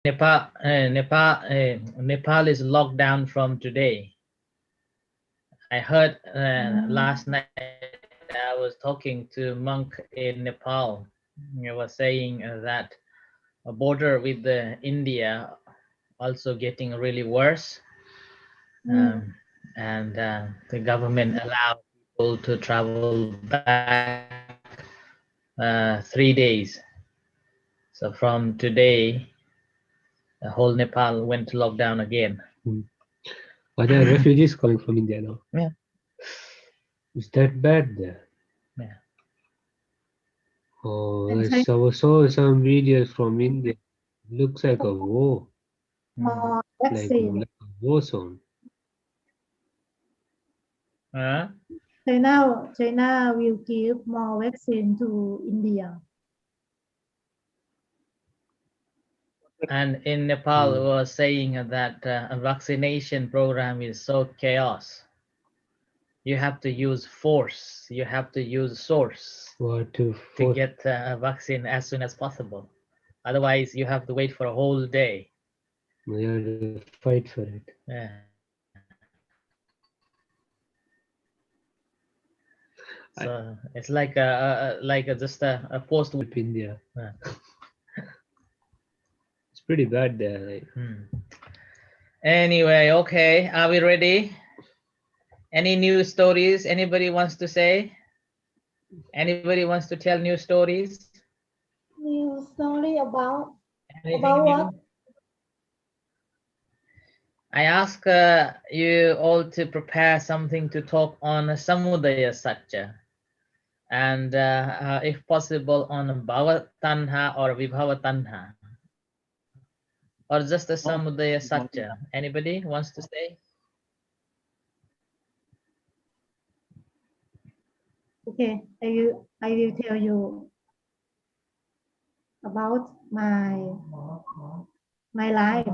Nepal is locked down from today. I heard last night I was talking to monk in Nepal. He was saying that a border with the India also getting really worse, and the government allowed people to travel back 3 days. So from today, the whole Nepal went to lockdown again. Are there refugees coming from India now? Yeah. Is that bad there? Yeah. Oh, I saw some videos from India. Looks like a war, more like vaccine. a war zone. China will give more vaccine to India. And in Nepal, was saying that a vaccination program is so chaos. You have to use force. You have to use source to get a vaccine as soon as possible. Otherwise, you have to wait for a whole day. We have to fight for it. Yeah. So it's like just a post India. Yeah. It's pretty bad there. Anyway, okay, are we ready? Any new stories anybody wants to say? Anybody wants to tell new stories? New story about Anything what? new? I ask you all to prepare something to talk on samudaya satya, and if possible on bhava tanha or vibhava tanha, or just a samudaya satya. Anybody wants to say? Okay, I will tell you about my life.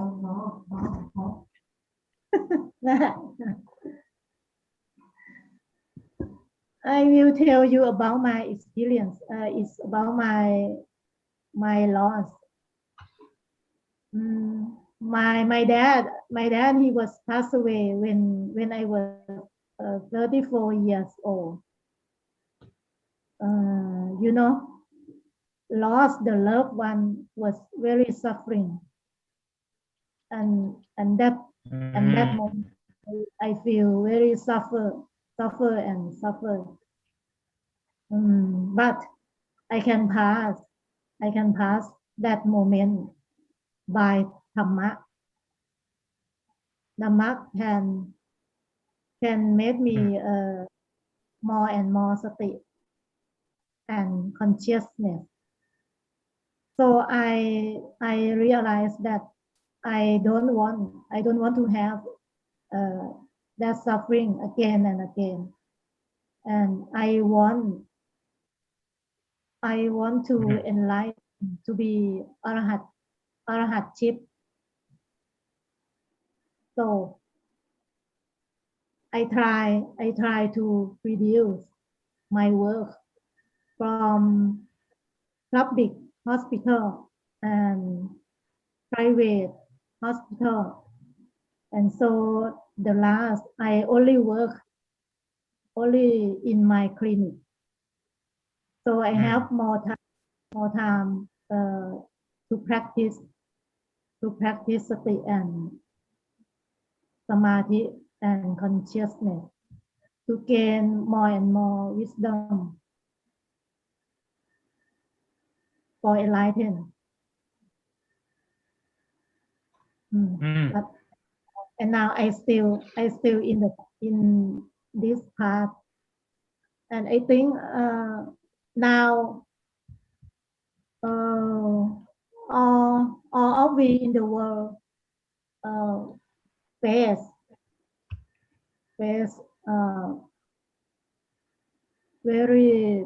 I will tell you about my experience. It's about my loss. My dad he was passed away when I was 34 years old. You know, lost the loved one was very suffering, and that moment I feel very suffer and suffer. But I can pass that moment by Dhamma. Dhamma can make me more and more sati and consciousness. So I realized that I don't want to have that suffering again and again, and I want to enlighten, to be arahatship. So I try to reduce my work from public hospital and private hospital, and so the last I only work only in my clinic, so I have more time to practice sati and samadhi and consciousness, to gain more and more wisdom for enlightenment. But, and now I still in this path, and I think now all of we in the world face very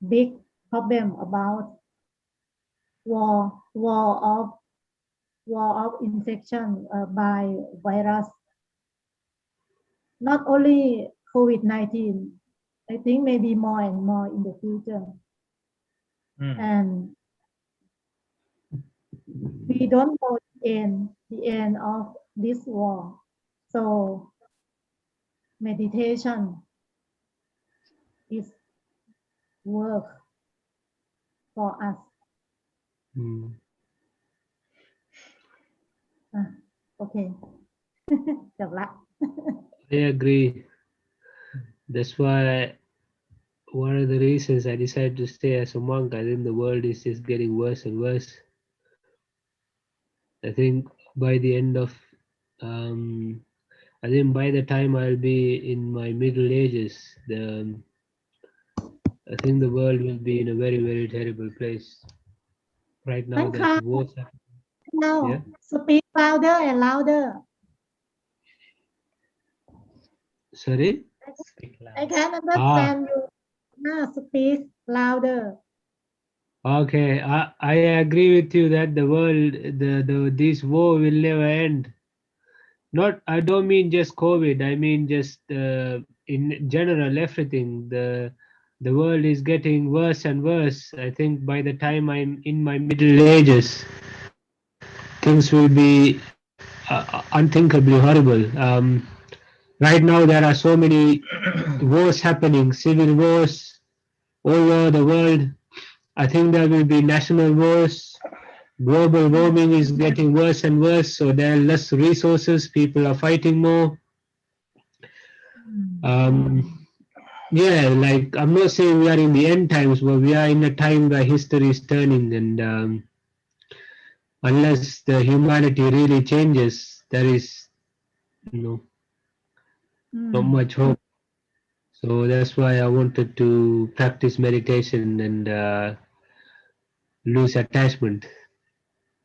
big problem about war of infection by virus. Not only COVID-19, I think maybe more and more in the future. And we don't know the end of this war. So meditation is work for us. Mm. Okay. จบละ I agree. That's why one of the reasons I decided to stay as a monk. I think the world is just getting worse and worse. I think by the end of, um, I think by the time I'll be in my middle ages, I think the world will be in a very, very terrible place. Right ข้า now, ง there's คาว wars happening. เรา Yeah. speak louder and louder Sorry. Speak I loud. can Ah, understand you speak louder okay. I agree with you that the world, this war will never end. Not, I don't mean just COVID. I mean just in general, everything. The world is getting worse and worse. I think by the time I'm in my middle ages, things will be unthinkably horrible. Right now, there are so many wars happening, civil wars all over the world. I think there will be national wars. Global warming is getting worse and worse, so there are less resources. People are fighting more. Um, yeah, like I'm not saying we are in the end times, but we are in a time where history is turning, and unless the humanity really changes, there is not much hope. So that's why I wanted to practice meditation and lose attachment,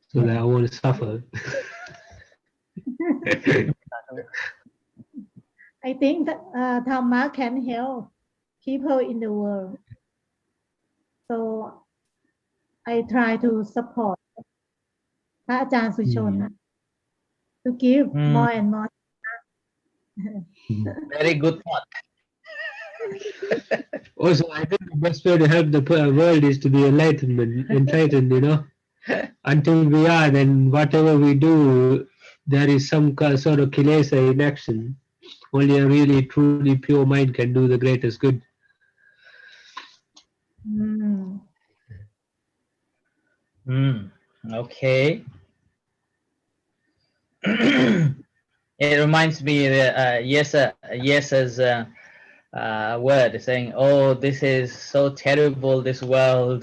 so that I won't suffer. I think that Dhamma can help people in the world so I try to support พระอาจารย์สุชน to give more and more Very good thought. Also, I think the best way to help the world is to be enlightened. Until we are, then whatever we do, there is some sort of kilesa in action. Only a really, truly pure mind can do the greatest good. Okay. It reminds me Yes's word saying, "Oh, this is so terrible. This world."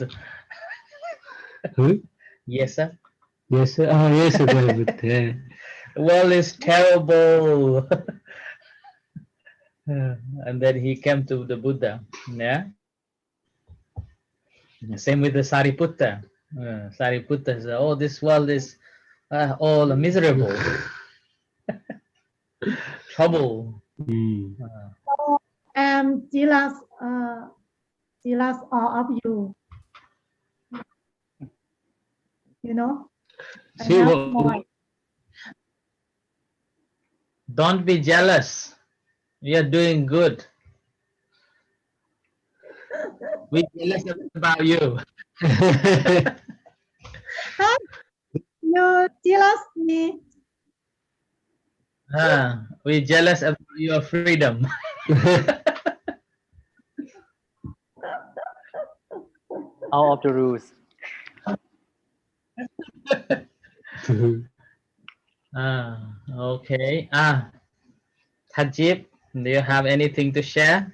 Huh? Yes, sir. Yes, sir. Oh, yes, sir. But, The world is terrible. And then he came to the Buddha. Yeah. Same with the Sariputta. Sariputta said, "Oh, this world is all miserable, trouble." so I'm jealous all of you you know I see have what? more Don't be jealous. We are doing good. We jealous about you. you jealous me We jealous about your freedom. Out of the rules. Okay. Tajib, do you have anything to share?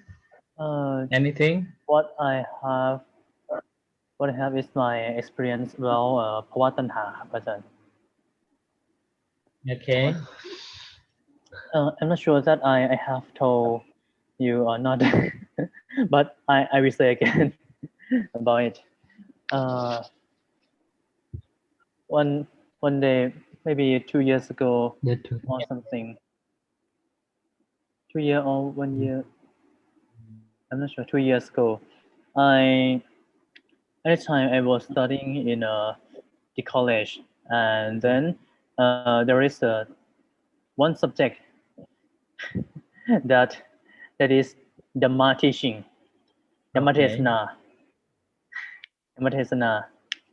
Anything? What I have is my experience about ภวตัณหาครับอาจารย์ Okay. I'm not sure that I have told you or not, but I will say again about it. One day, maybe 2 years ago or something, 2 year or 1 year, I'm not sure. 2 years ago, at the time I was studying in the college, and then there is one subject that is Dhamma teaching, Dhamma Tesana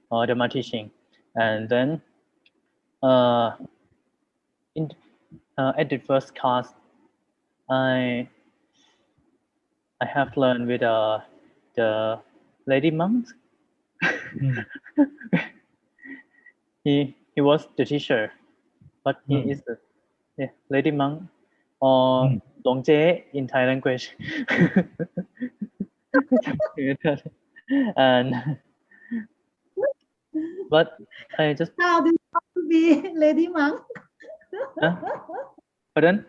or Dhamma teaching, and then uh, in at the first class, I have learned with the lady monks. Mm. He was the teacher, but he is the lady monk or Mm. Dong Jie in Thai language. And but I just How do you want to be lady monk? pardon.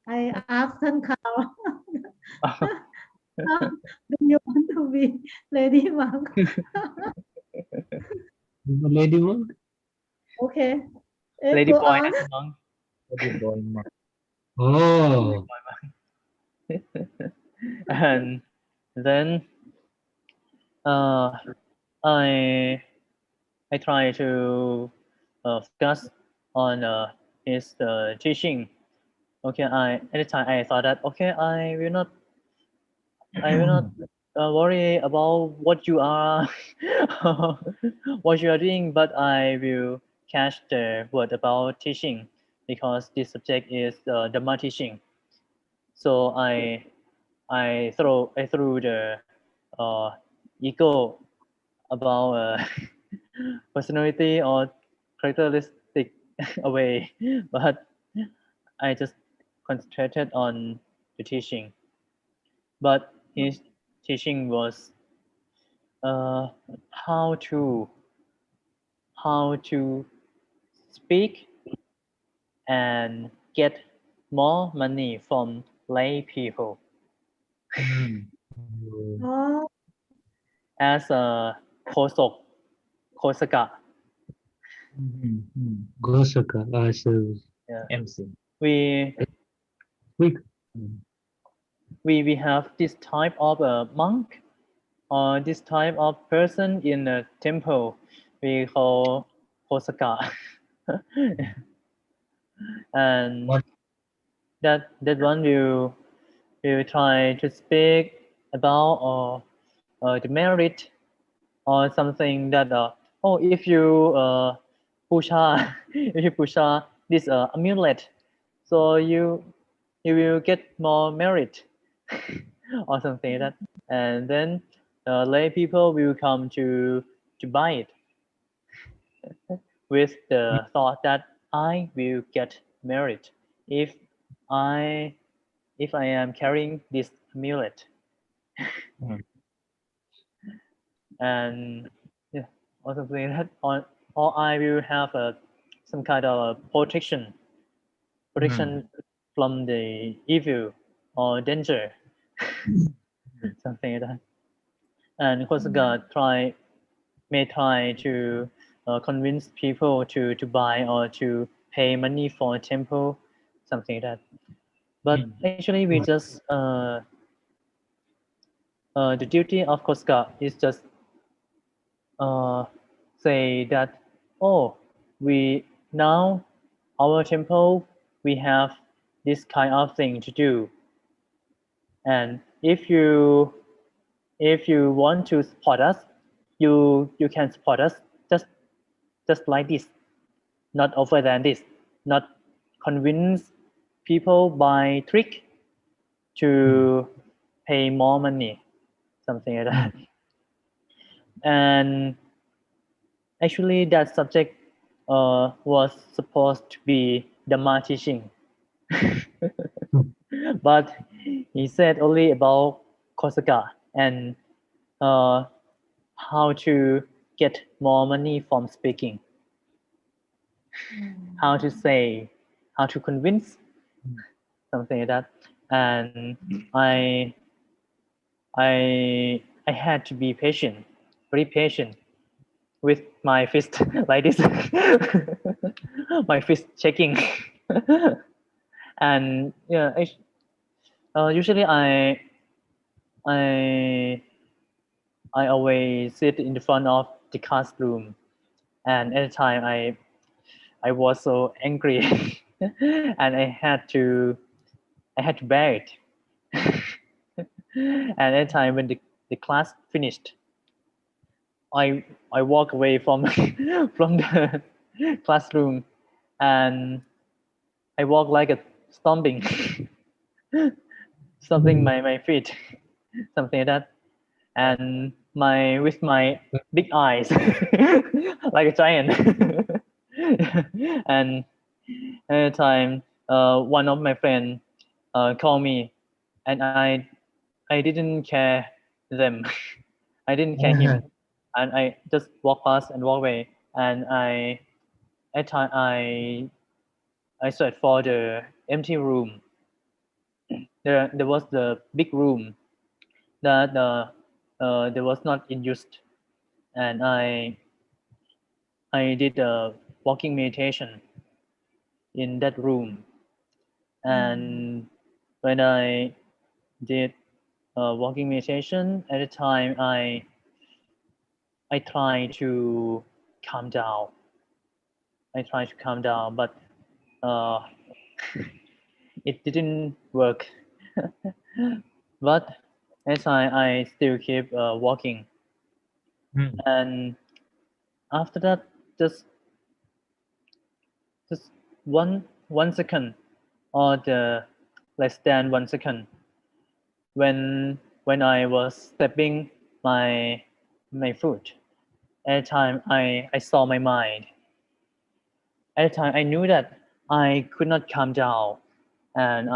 I asked Tan Kao, how do you want to be lady monk? Lady monk? Okay, Lady go boy on. as a monk. Lady boy monk. Oh. And then uh, I try to focus on his teaching. Okay, at the time I thought that okay, I will not worry about what you are what you are doing, but I will catch the word about teaching because this subject is Dhamma teaching. So I threw the uh, ego about personality or characteristic away, but I just concentrated on the teaching. But his teaching was uh, how to speak and get more money from lay people Mm. Oh, as a โฆษก Gosaka. So Yeah. MC. We quick. we have this type of a monk or this type of person in a temple we call โฆษก and What? that one will try to speak about the merit or something that oh if you puja if you puja this amulet so you will get more merit or something like that and then lay people will come to buy it with the thought that I will get merit if I am carrying this amulet Mm. and yeah or something like that or I will have some kind of protection Mm. from the evil or danger something like that and Hosoka may try to convince people to buy or to pay money for a temple something like that but Mm. actually we just the duty of Koska is just say that oh we now our temple we have this kind of thing to do and if you want to support us you can support us just like this not over than this not convince people by trick to pay more money something like that and actually that subject was supposed to be Dhamma teaching but he said only about Kosaka and uh, how to get more money from speaking how to say how to convince something like that and i I had to be patient very patient with my fist like this my fist shaking and yeah usually I I always sit in the front of the classroom and at the time I was so angry and I had to bear it and at the time when the class finished I walk away from from the classroom, and I walk like a stomping, stomping my feet, something like that, and my with my big eyes, like a giant. And at the time, one of my friends called me, and I didn't care them. I didn't care him, and I just walk past and walk away. And at time I searched for the empty room. There was the big room that there was not in use, and I did a walking meditation in that room. And when I did walking meditation at the time, I try to calm down. I try to calm down, but uh, it didn't work. But as I still keep walking, and after that, just just one second, or the less than 1 second, when I was stepping my foot, at the time I saw my mind. At the time I knew that I could not calm down, and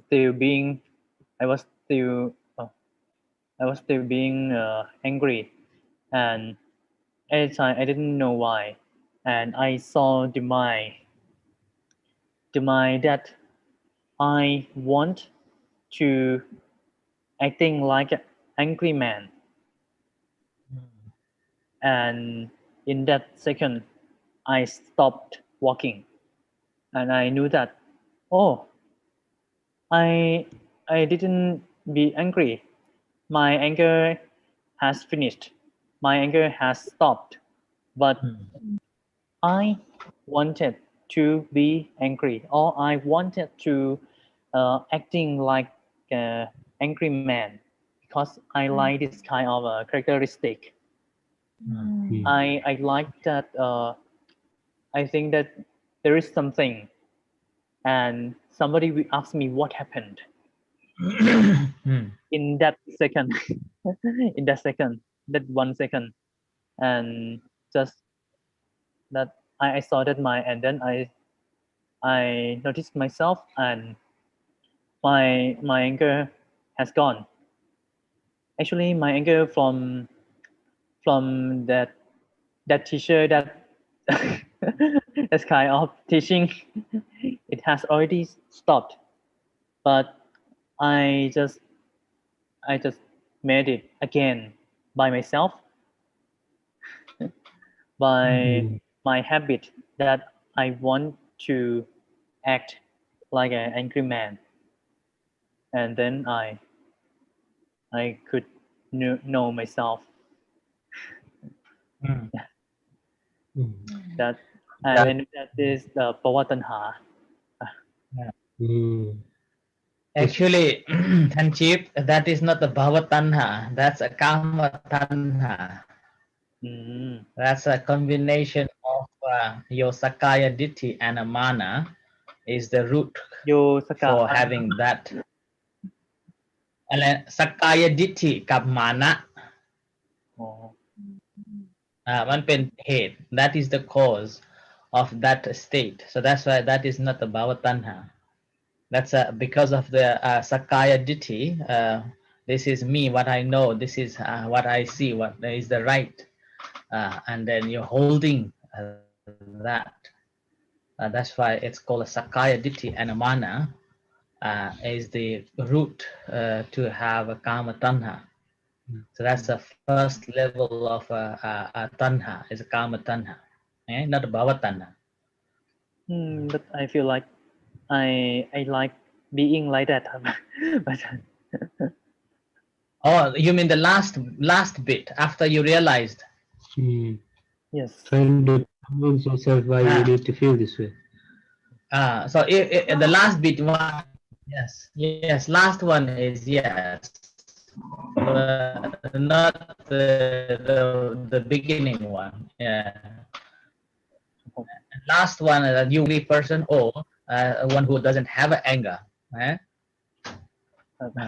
still being I was still I was still being angry, and at the time I didn't know why, and I saw the mind that I want to acting like an angry man. And in that second, I stopped walking, and I knew that, oh, I I didn't be angry. My anger has finished. My anger has stopped. But I wanted to be angry, or I wanted to acting like an angry man, because I like this kind of characteristic. I like that. I think that there is something, and somebody will ask me what happened in that second, in that second, that 1 second, and just that I saw that and then I noticed myself, and my anger has gone. Actually, my anger from that teacher, that that's kind of teaching, it has already stopped. But I just I just made it again by myself, by my habit that I want to act like an angry man, and then I could know myself that, and I knew that is the pawatanha. Actually, Tanchip, that is not the bhava tanha. That's a kama tanha. That's a combination of your sakaya ditti and a mana is the root โยสกะ for having that. And then sakaya ditti กับ mana อ๋อ มันเป็นเหตุ that is the cause of that state. So that's why that is not the bhava tanha. That's because of the sakaya ditti. This is me, what I know. This is what I see. What is the right, and then you're holding that. That's why it's called a sakaya ditti, and a mana is the root to have a kama tanha. So that's the first level of a tanha, is a kama tanha, not a bhava tanha. But I feel like I like being like that. But Oh, you mean the last bit after you realized? yes. Trying to convince yourself why you need to feel this way. So the last bit one, yes, last one is yes. Not the beginning one. Yeah. Last one, you angry person or one who doesn't have anger. Eh?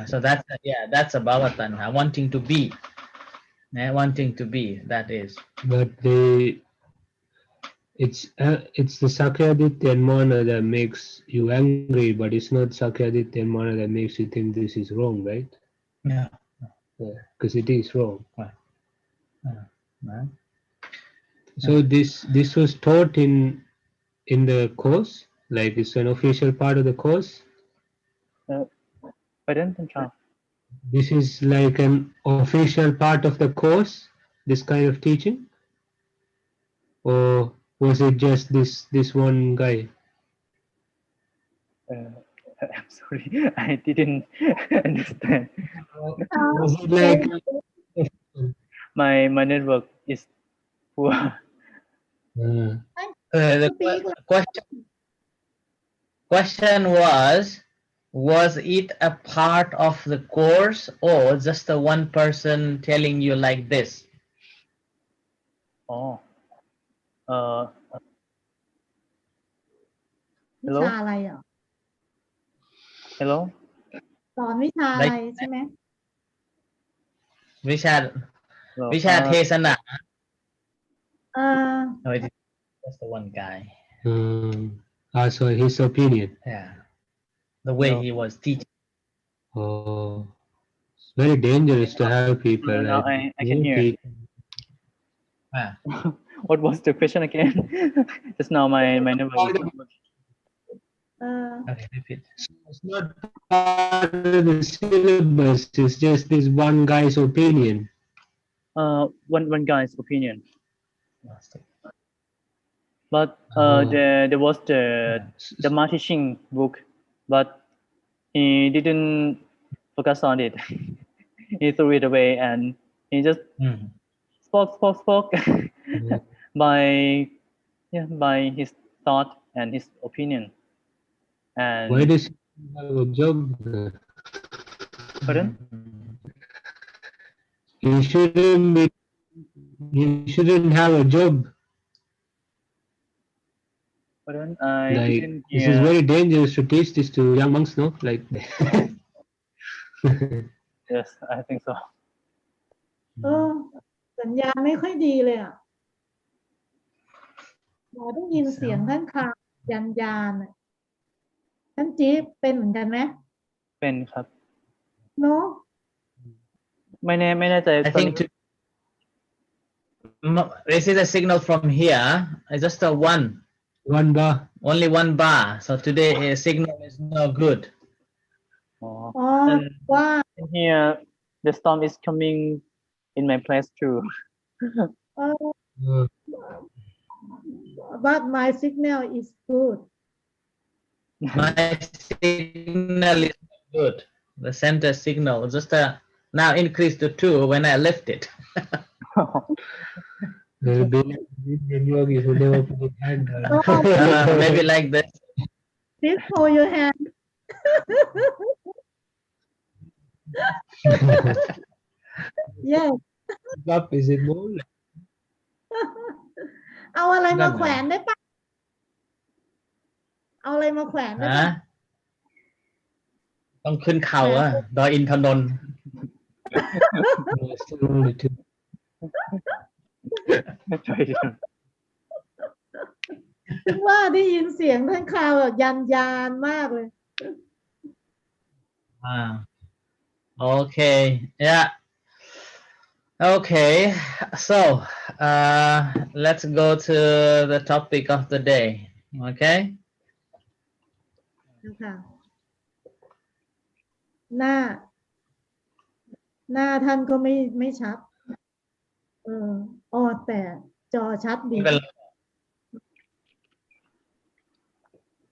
So that's that's about tanha, wanting to be, wanting to be. That is. But it's the Sakyaditya mana that makes you angry, but it's not Sakyaditya mana that makes you think this is wrong, right? Yeah. Because it is wrong. Right. So this was taught in the course, like it's an official part of the course. Pardon, Thanh Tra? This is like an official part of the course, this kind of teaching, or was it just this one guy? I'm sorry, I didn't understand. Was it like My network is poor. The question was it a part of the course or just a one person telling you like this? Oh. วิชาอะไรอ่ะ Hello. สอนวิชาอะไรใช่ไหม วิชา Hello. วิชาเทศนา Uh, No, it is just the one guy. So his opinion. Yeah. The way No. he was teaching. Oh, it's very dangerous to have people Now like I can hear. Ah. What was the question again? Just now my network is not good. Okay, repeat. It's not part of the syllabus. It's just this one guy's opinion. One guy's opinion. But Oh. there was the Ma teaching book, but he didn't focus on it. He threw it away and he just spoke by his thought and his opinion. And Why does he have a job? pardon? He shouldn't have a job. Pardon? I Like didn't this hear. is very dangerous to teach this to young monks, no? Like Yes, I think so. สัญญาณไม่ค่อยดีเลยอ่ะหมอได้ยินเสียงท่านค่ะยานท่านจี๊บเป็นเหมือนกันไหม เป็นครับ เนาะ ไม่แน่ใจ I think this is a signal from here. It's just a one bar. Only one bar. So today a signal is no good. อ๋อ อ๋อว่า And here the storm is coming in my place too. but my signal is good My signal is not good. The center signal just now increased to 2 when I left it. Maybe Indian yogis will never put his hand down. Maybe like this. please hold your hand yes Up, is it more? เอาอะไรมาแขวนได้ปะเอาอะไรมาแขวนได้ปะ ต้องขึ้นเขาอะดอยอินทนนท์ No, still only two. Try it. ถึงว่าได้ยินเสียงท่านข่าวแบบยานมากเลย Okay, yeah. Okay, so let's go to the topic of the day. Okay. นะคะหน้าท่านก็ไม่ชัดแต่จอชัดดี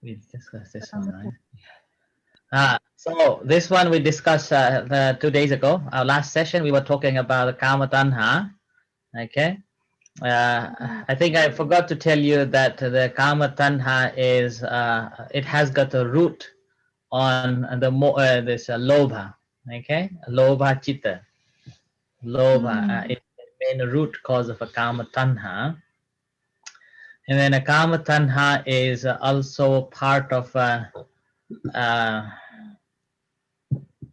This one, right? So this one we discussed 2 days ago. Our last session we were talking about the Kama Tanha. Okay. I think I forgot to tell you that the Kama Tanha is it has got a root on the this Lobha. Okay, lobha chitta. Lobha Mm. is the main root cause of a kama tanha. And then a kama tanha is also part of uh,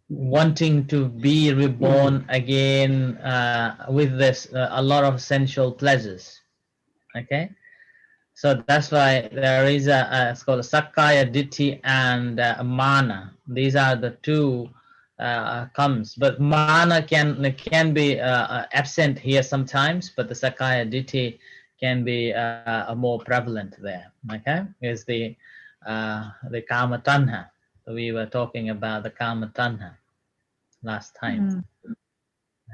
wanting to be reborn again with this a lot of sensual pleasures. Okay, so that's why there is it's called Sakkaya Ditthi and Mana. These are the two comes, but Mana can be absent here sometimes, but the Sakkaya Ditthi can be more prevalent there. Okay, is the Kama Tanha. We were talking about the Kama Tanha last time. Mm.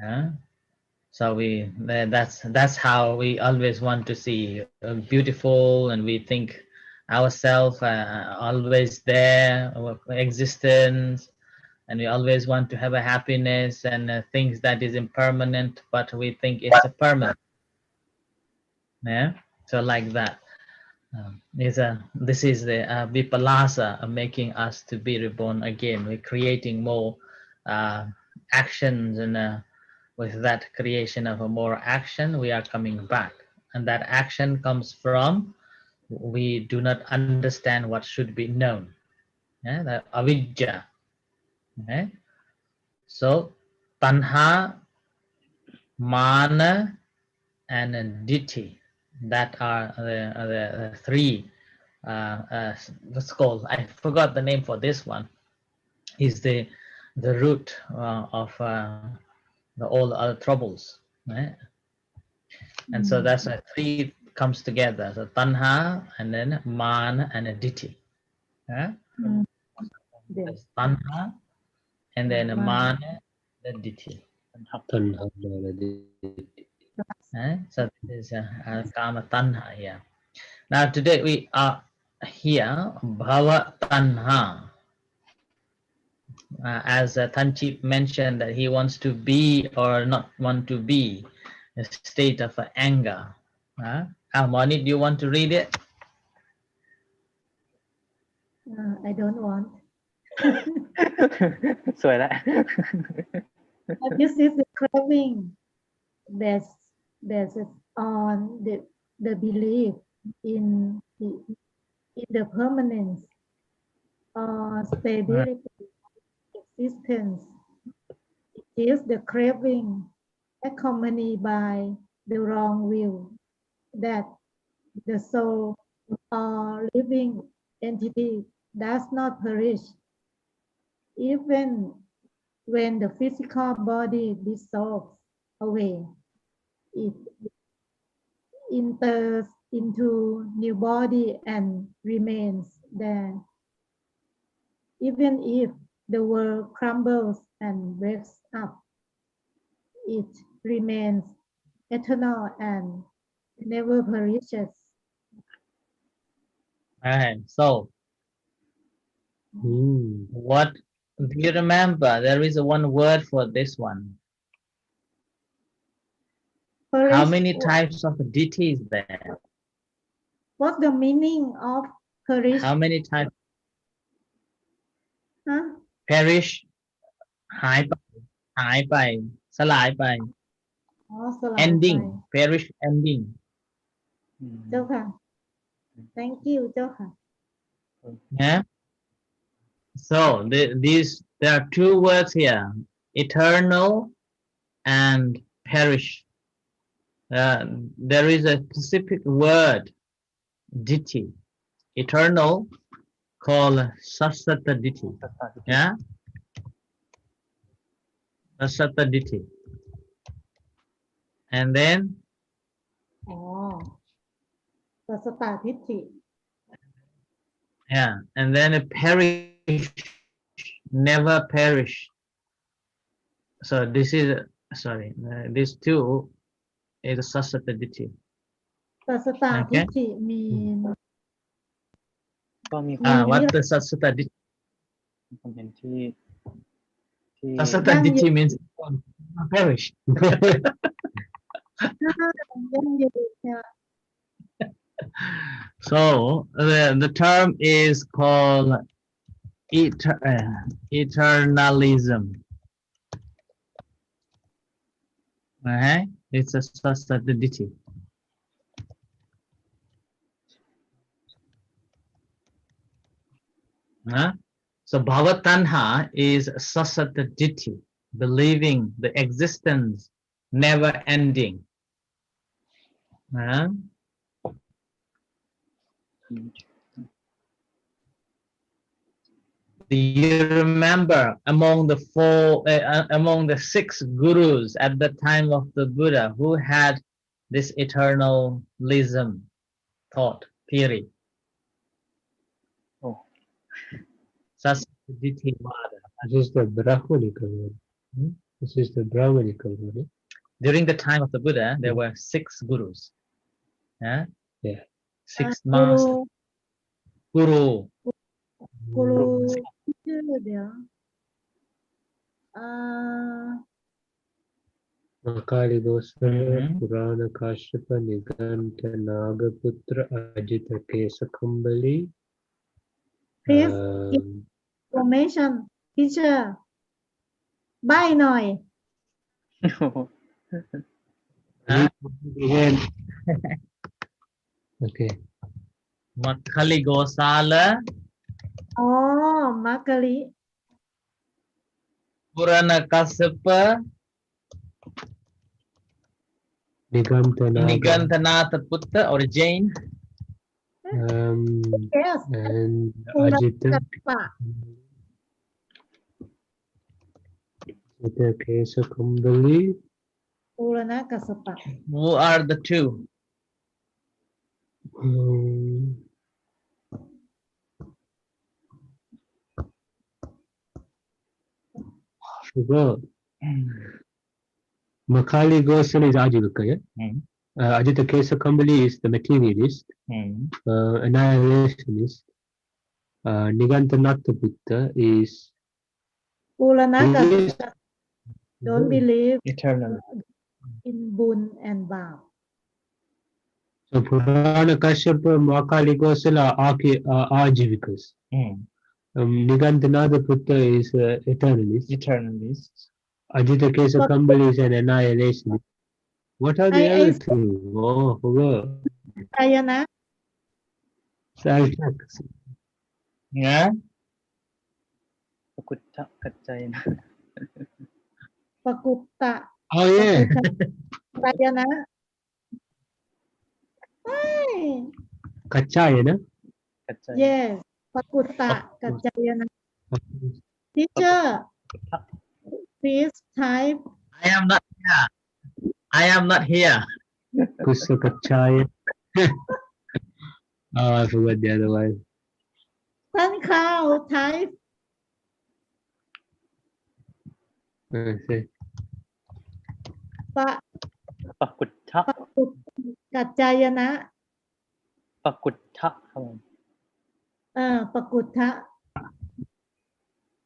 Yeah? So that's how we always want to see beautiful, and we think ourselves always there, our existence, and we always want to have a happiness and things that is impermanent, but we think it's a permanent. Yeah, so like that. This is the vipalasa making us to be reborn again. We're creating more actions, and with that creation of a more action, we are coming back. And that action comes from we do not understand what should be known. Yeah, that avidya. Okay? So tanha, mana, and ditthi. That are the three. What's called? I forgot the name for this one. Is the root of the all other troubles. Right? And so Mm. that's why three comes together. So tanha, and then man, and a ditthi. Yeah? Mm. Yes. That's tanha, and then a Man. man, then ditthi. Tanha Manadi. So this is kama tanha here. Now today we are here bhava tanha. As Tanchi mentioned that he wants to be or not want to be a state of anger. Moni, do you want to read it? I don't want. สวยแล้ว This is the craving that's on the belief in the permanence or stability of existence. It is the craving accompanied by the wrong view that the soul or living entity does not perish even when the physical body dissolves away. It enters into new body and remains there. Even if the world crumbles and breaks up, it remains eternal and never perishes. Alright, so what do you remember? There is a one word for this one. How Perish, many types of deity is there? what's the meaning of perish? How many types? Huh? Perish หายไปหายไปสลายไป สลายไป ending perish ending เจ้าค่ะ thank you เจ้าค่ะ yeah. So there are two words here, eternal and perish. There is a specific word, ditthi, eternal, called sasata ditthi. Yeah, sasata ditthi. And then อ๋อสัสตตทิฏฐิ yeah, and then a perish, never perish. So this is sorry, these two is sasata ditthi. สัสตตทิฏฐิ mean what the sasata ditthi? คอมเมนต์ที่ Sasata ditthi means perish. ยังอยู่เนี่ย So the term is called eternalism. It's a sasaditi. So bhavatanha is sasaditi, believing the existence never ending. Do you remember among the 6 gurus at the time of the Buddha who had this eternalism thought theory? Oh, Sasadittivada. This is the Brahmanical one. This is the Brahmanical one. During the time of the Buddha, there were 6 gurus. Yeah. 6 masters. Guru.ชื่อเดี๋ยว Makali Goswami, Purana Kashyapa, Niganta Nagaputra, Ajita Kesakambali. please give information teacher ใบ้หน่อย Again. Okay. Makkali Gosala, อ๋อ มักกะลิ Purana Kasyapa, Nigantanatha Putta or Jain, yes and ปูร Ajita กัสปะ Kesakambali. ปูรณะกัสปะ who are the 2? Forgot. Makali Goswami is Ajivika, yeah? Ajita Kesakambali is the materialist, annihilationist. Nigantanatha Buddha is ปูรณะกัสปะ don't believe Eternal. in บุญ and บาป so Purana Kashyapa, Makali Goswami are Ajivikas. Nigantanatha Buddha is eternalist. Eternalist. Ajita Kesakambali is an annihilationist. What are the I other 2? Oh, forgot. ใจนะ So I'll check. Yeah. ปกุฏทะกัจจายนะ ปกุตตะ Oh yeah. ใจนะไม่ Kachayana. กัจจาย yes ปกุตตะกัจจายนะ teacher please type I am not here. I am not here. Kusa Kachaya. Oh, I forgot the other one. ท่านข้าว type Okay. ปะ ปกุฏทะ ปกุตกัจจายนะ ปกุฏทะครับผม ปกุตทะ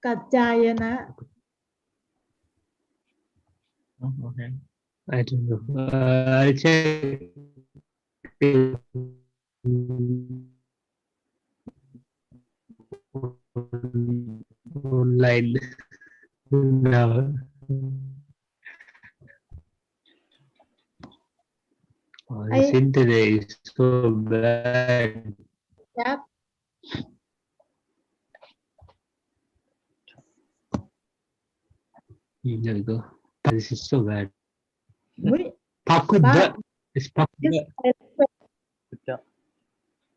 กัจจายนะ Oh, okay. I don't know. I'll check online now. Oh, this internet is so bad. ครับ There we go. This is so bad. อุ้ย Pakudha. It's this Pakudha. กุฏทะ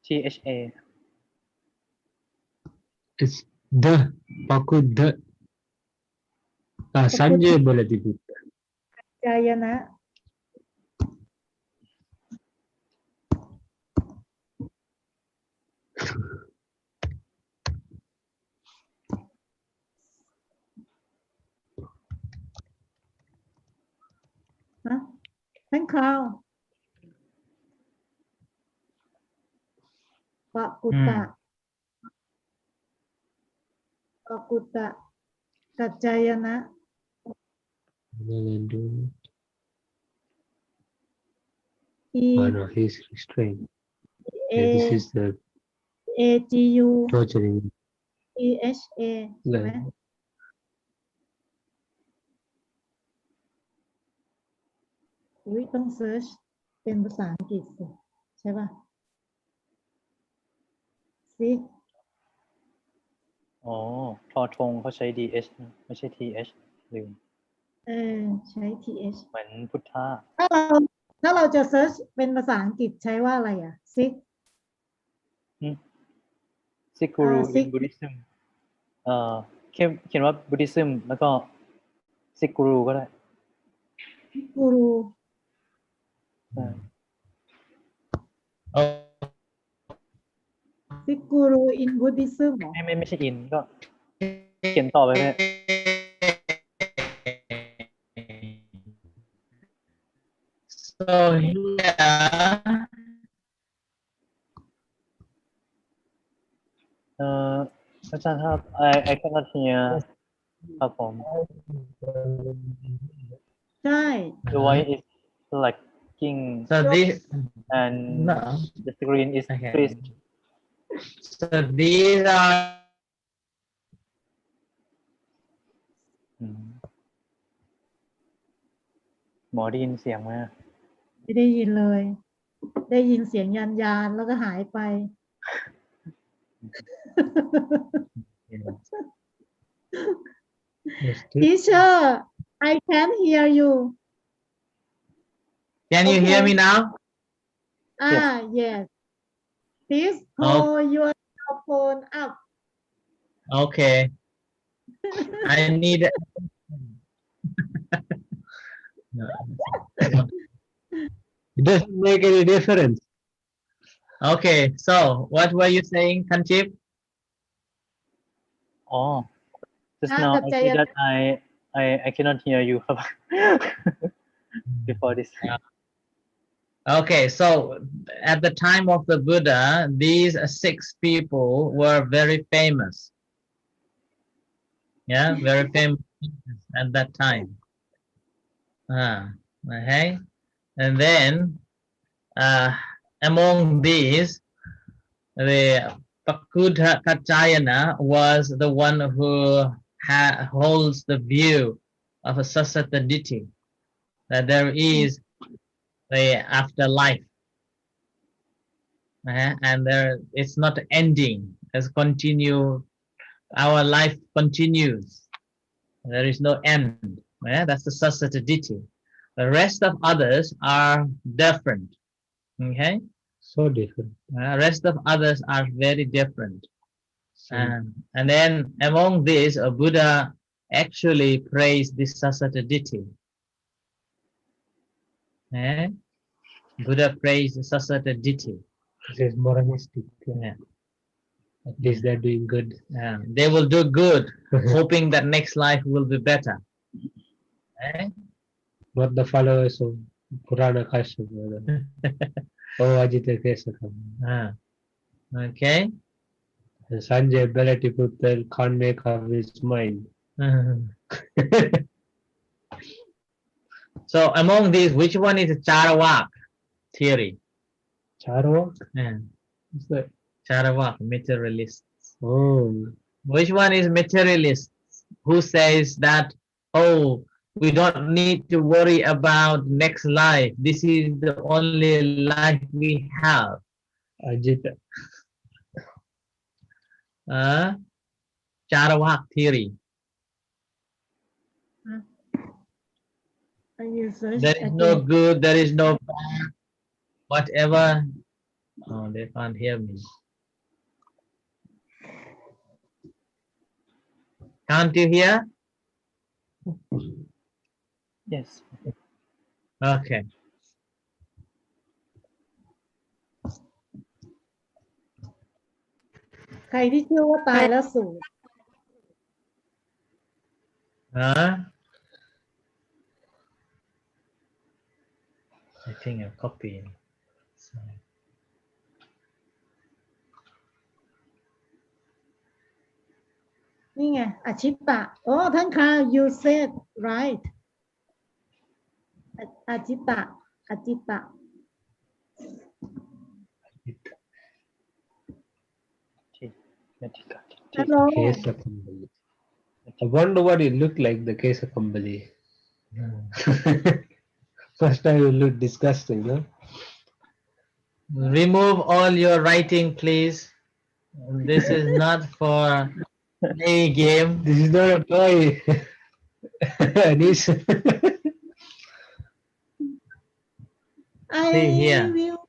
THA It's the Pakudha. Sanjay Baladi Buddha. จายนะฮะท่านข้าวปกุตตะปกุตตะกัจจายนะ E Oh no, he's restrained. A Yeah, this is the A G U torturing. E H A ใช่ไหม Yeah. อุ้ยต้องเซิร์ชเป็นภาษาอังกฤษสิใช่ป่ะสิ อ๋อทอทงเขาใช้ DH นะไม่ใช่ TH ลืม ใช้ th เหมือนพุทธะ ถ้าเราจะเซิร์ชเป็นภาษาอังกฤษใช้ว่าอะไรอ่ะซิก ซิกูรู Sikh in Buddhism เขียนว่า Buddhism แล้วก็ซิกูรูก็ได้ กูรู ใช่ Oh, ซิกกูรู in Buddhism เหรอ ไม่ใช่ in ก็เขียนต่อไปเลย so here, อาจารย์ครับ I cannot hear ครับผม ใช่ The voice is lagging so this and no. the screen is Okay. freezed So these are หมอได้ยินเสียงไหม ไม่ได้ยินเลย ได้ยินเสียงยานแล้วก็หายไป Teacher I can't hear you can you hear me now? yes please hold your phone up Okay. I need no. It doesn't make any difference. Okay, so what were you saying, Kanchip? Oh, just นะ now กับ I ใจ see that I cannot hear you ครับ before this Okay, so at the time of the Buddha, these 6 people were very famous. Yeah, very famous at that time. Okay. And then among these, the Pakudha Katyayana was the one who holds the view of a Sasata Ditti, that there is the afterlife. And there it's not ending, it's continue, our life continues. There is no end. That's the Sasata Ditti. The rest of others are different. Okay? So different. Rest of others are very different. And then among these, Buddha actually praised this Sasata Ditti. Buddha praised the Sasata Ditti. This is moralistic. Yeah. At least they're doing good. They will do good, hoping that next life will be better. Not the followers of Purana Kashyap. Oh, Ajita Kesakam. Okay. Sanjay Belatiputra can't make up his mind. So among these, which one is Charavak theory? Charvak? What's that? Charavak, materialists. Oh. Which one is materialist? Who says that, oh, we don't need to worry about next life. This is the only life we have. Ajita. Charavak theory. There is no good, there is no bad, whatever. Oh, they can't hear me. Can't you hear? yes Okay. ใครที่เชื่อว่าตายแล้วสูญ I think I'm copying. Sorry. นี่ไงอาชิตะโอ้ท่านค่ะ you said right อาชิตะอาจิตะ Hello Kesakambali. I wonder what it looked like, the Kesakambali. First time will look disgusting, no? Remove all your writing, please. This is not for play game. This is not a toy. Anis. I See here. will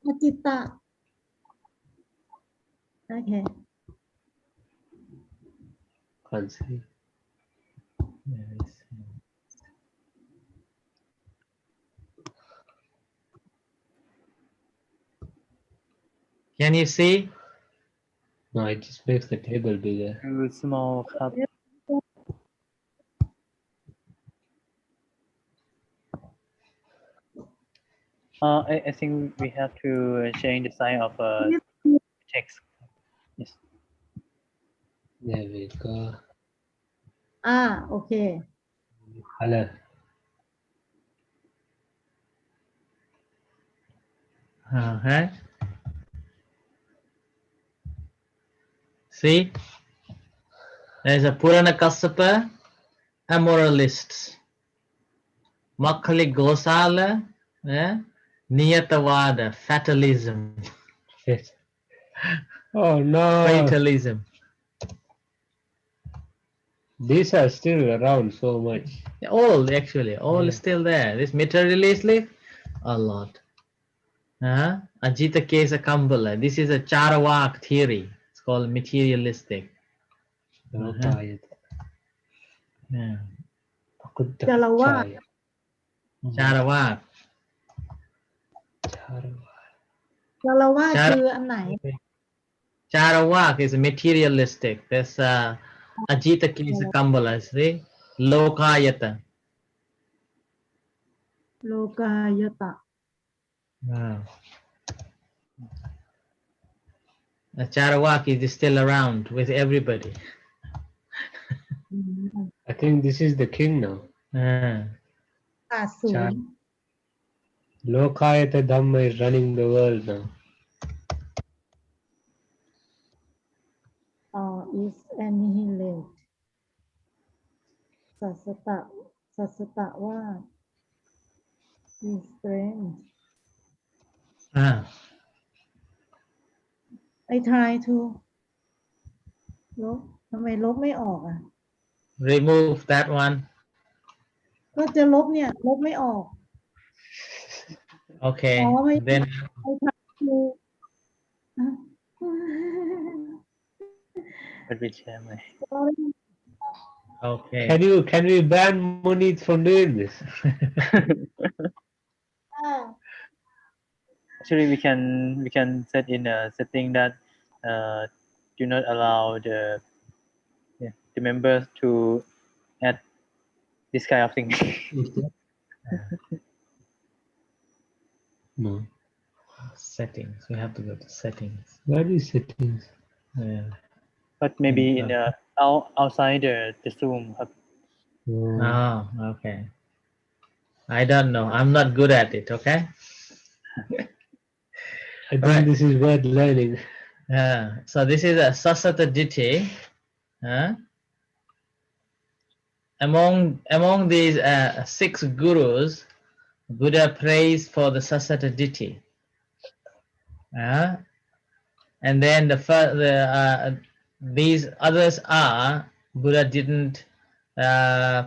Ajita. Okay. Can't see. Can you see? No, it just makes the table bigger. Too small ครับ I think we have to change the size of text. Yes. There we go. Okay. Color. Okay. See? There's a Purana Kassapa, amoralists. Makkali Gosala, Niyatavada, fatalism. Fit. Oh no. Fatalism. These are still around so much. All actually, all is still there. This materialistic, a lot. Ajita Kesa Kambala. This is a Charawak theory. It's called materialistic. Lokayat. Yeah. Jalawat. Charawak. Jalawat คืออันไหน Charawak is materialistic. There's Ajita Kesa Kambala. See? Lokayata. โลกายตะ Charawak is still around with everybody. I think this is the king now. ขาดศูนย์ Lokayata Dhamma is running the world now. is annihilate สัสตะว่า is strange I try to ลบทำไมลบไม่ออกอ่ะ Remove that one. ก็จะลบเนี่ย ลบไม่ออก Okay. ไม่ Then I try to เป็นวิชาไหม sorry okay. Can we ban Munit from doing this? Actually, we can set in a setting that do not allow the members to add this kind of thing. No. Settings. We have to go to settings. Where is settings? Yeah. But maybe in outside the Zoom ครับ Oh, okay. I don't know. I'm not good at it. Okay. I think this is worth learning. So this is a Sasata Ditti. Among these 6 gurus, Buddha praised for the Sasata Ditti. And then these others are Buddha didn't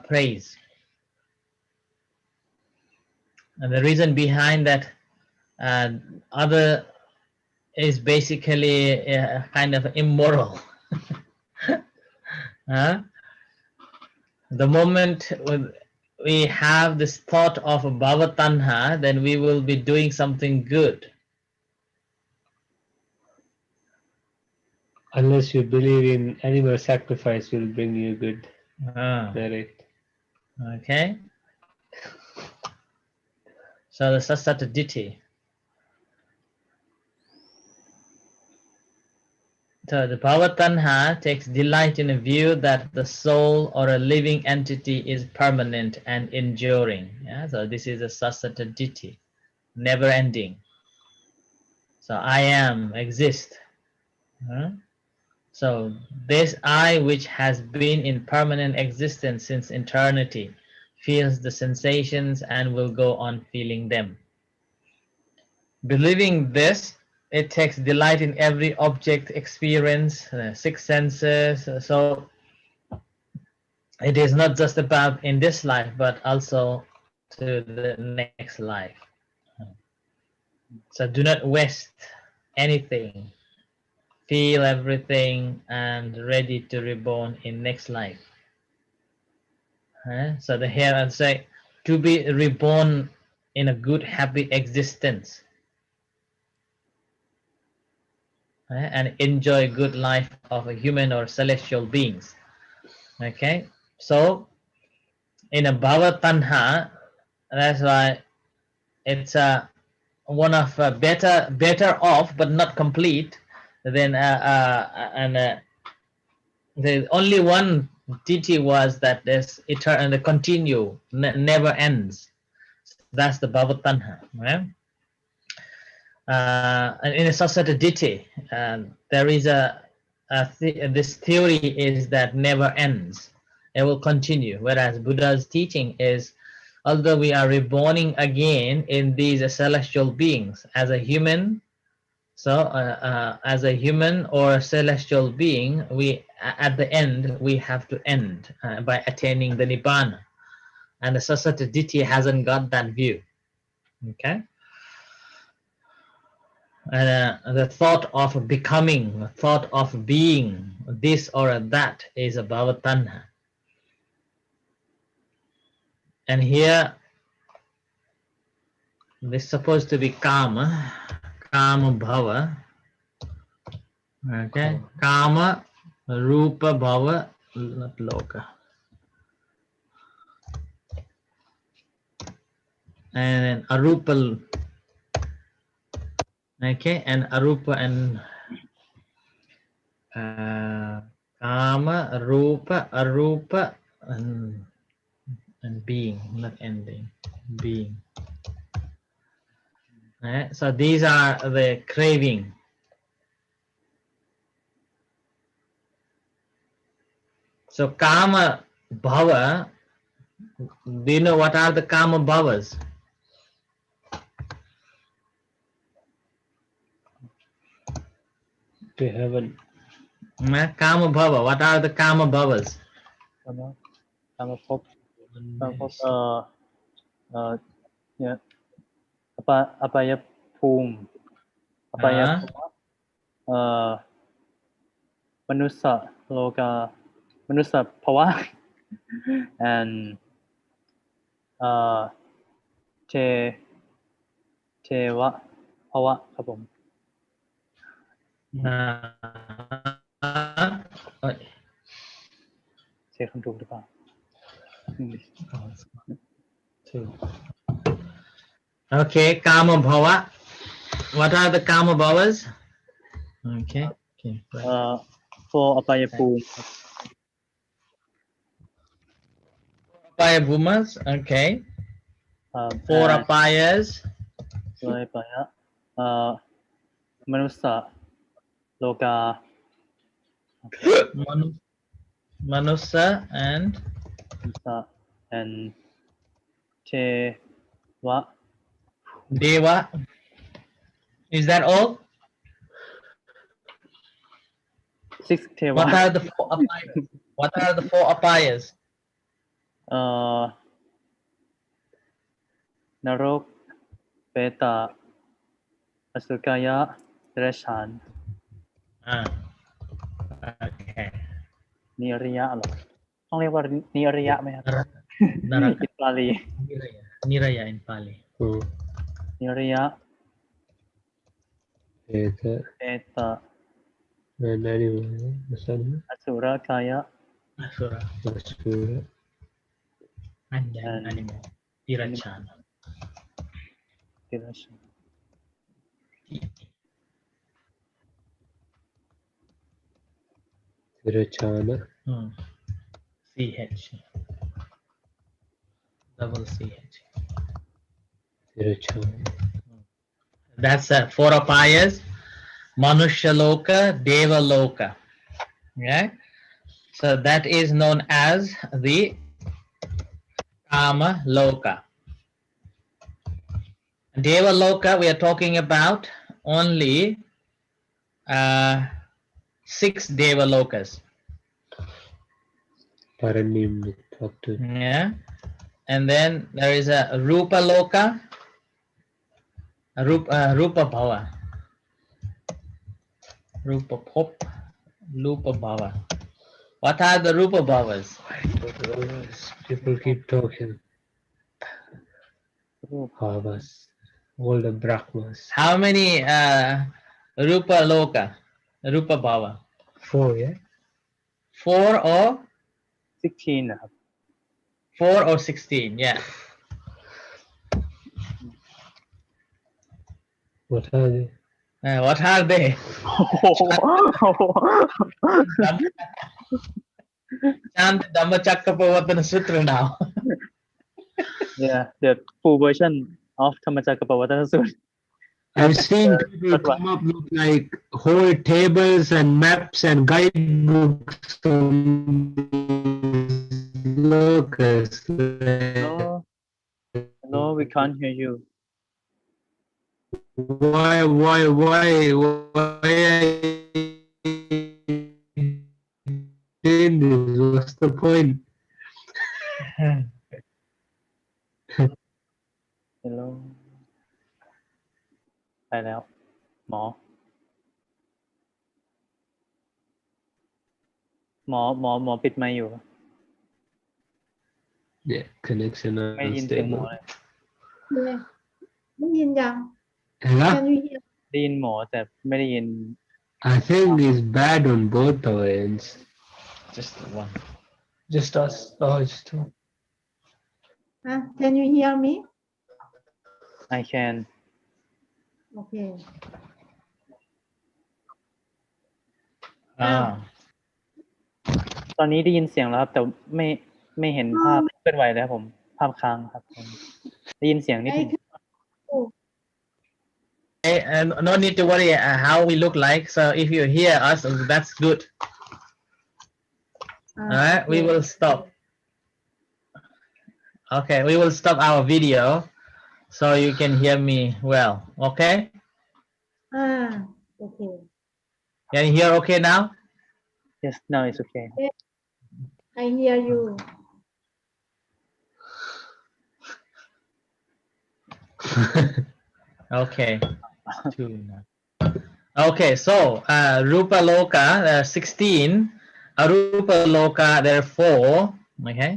praise. And the reason behind that other is basically kind of immoral. The moment we have this thought of bhavatanha, then we will be doing something good. Unless you believe in animal sacrifice will bring you good merit. Okay. So the Sasata Ditti. So the Bhavatanha takes delight in a view that the soul or a living entity is permanent and enduring. So this is a Sasata Ditti, never ending. So I am, exist. So this I, which has been in permanent existence since eternity, feels the sensations and will go on feeling them. Believing this, it takes delight in every object experience, six senses. So it is not just about in this life, but also to the next life. So do not waste anything. Feel everything and ready to reborn in next life. So the here I say to be reborn in a good happy existence, and enjoy good life of a human or celestial beings. Okay, so in a bhava tanha, that's why it's a one of better off but not complete than and the only one titi was that there's eternal and the continue never ends. So that's the bhava tanha, right? And in a sasata ditthi, there is this theory is that never ends. It will continue. Whereas Buddha's teaching is, although we are reborning again in these celestial beings as a human, so as a human or a celestial being, we at the end we have to end by attaining the nibbana, and the sasata ditthi hasn't got that view. Okay. The thought of becoming, the thought of being this or that is a bhavatanha. And here, this is supposed to be kama, kama bhava. Okay, kama, rupa bhava, not loka. And then arupa, okay, and arupa and kama, rupa, arupa, and being, not ending, being. Right? So these are the craving. So kama bhava, do you know what are the kama bhavas? To heaven. Kama bhava, what are the kama bhavas? กามภพเนี่ยอบายภูมิอบายภพมนุษย์โลกามนุษย์ภาวะ and เทเทวะภาวะครับผมเสียคำถูกหรือเปล่า Okay, kama bhava. What are the kama bhavas? Okay. for อบายภูมิ Apaya bhumas. Okay. Four apayas. เลยไปฮะมนุษย์โลกา Manusa and and เทวะ Deva. Is that all? six เทวะ What are the four apayas? What are the four apayas? นรกเปตาอสุกายะเดรัจฉาน Okay. นิริยะเหรอต้องเรียกว่านิริยะไหมครับ Naraka. อิตาลี Niraya in Pali. นิริยะ Eta. เปตา And animal. Asana. อสุรกายะ Asura. Asura. And animal. Tirachana. เดรัจฉาน Tirachana. CH. Double CH. Tirachana. That's four apayas. Manushya Loka, Deva Loka. Okay? So that is known as the Kama Loka. Deva Loka, we are talking about only 6 Deva Lokas. Paranim, doctor. Yeah. And then there is a Rupa Loka, Rupa Bhava. Rupa Pop, Rupa Bhava. What are the Rupa Bhavas? People keep talking. Bhavas, all the Brahmas. How many Rupa Loka, Rupa Bhava? 4, yeah? 4 or 16 นะครับ 4 or 16? Yeah. What are they? What are they? Chant Dhammacakkappavattana Sutra now. Yeah, the full version of Dhammacakkappavattana Sutta. I've seen people come up with like whole tables and maps and guidebooks on locus. No, no, we can't hear you. Why are you doing this? What's the point? Hello ไปแล้ว หมอ หมอปิดไมค์อยู่ Yeah, connection ไม่ได้ยินเสียงหมอ unstable. เลย ได้ยินยัง Hello? Can you hear ได้ยินหมอแต่ไม่ได้ยิน I think it's bad on both our ends. Just one. Just us. Oh, just two. Can you hear me I can Okay Ah. ตอนนี้ได้ยินเสียงแล้วครับ แต่ไม่เห็นภาพเคลื่อนไหวแล้วผม ภาพค้างครับผมได้ยินเสียงนิดหนึง And no need to worry how we look like. So if you hear us, that's good. All right, we will stop. Okay, we will stop our video so you can hear me well. Okay? Okay Can you hear okay now? Yes now it's okay I hear you Okay. Two now. Okay, so Rupa Loka, there are 16. Arupa Loka, there are 4. Okay.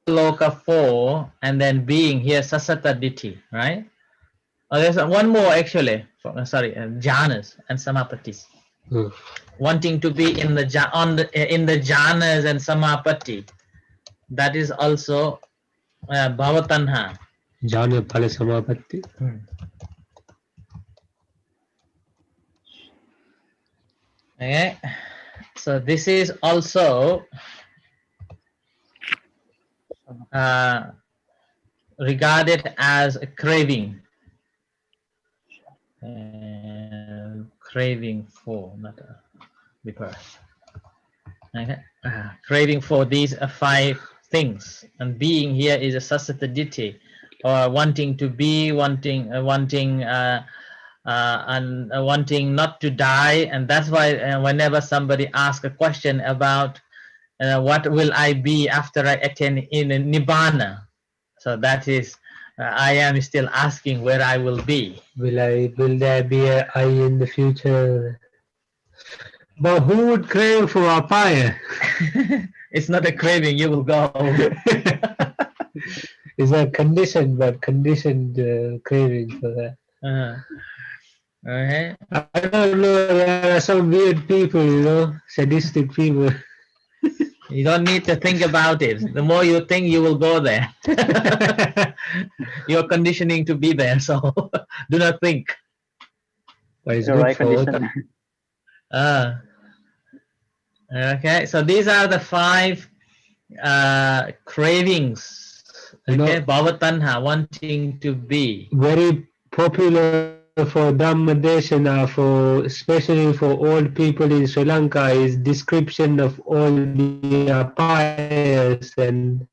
Loka 4, and then being here Sasata Ditti, right? Oh, there's one more actually. Sorry, jhanas and samapatis. Wanting to be in the in the jhanas and samapati. That is also bhavatanha. Jhana Phala Samapatti. Okay, so this is also regarded as a craving. Craving for, not the birth. Okay. Craving for these 5 things, and being here is a sasataditi, or wanting to be, wanting not to die. And that's why whenever somebody asks a question about what will I be after I attain in nibbana, so that is I am still asking where I will be. Will there be an I in the future? But who would crave for a fire? It's not a craving, you will go. It's a condition, but conditioned craving for that. Okay. I don't know, there are some weird people, you know, sadistic people. You don't need to think about it. The more you think, you will go there. You're conditioning to be there, so do not think. But it's the good right for condition Okay, so these are the 5 cravings. Okay, bhavatanha, wanting to be. Very popular for Dhammadesana, for especially for old people in Sri Lanka, is description of all the apayas and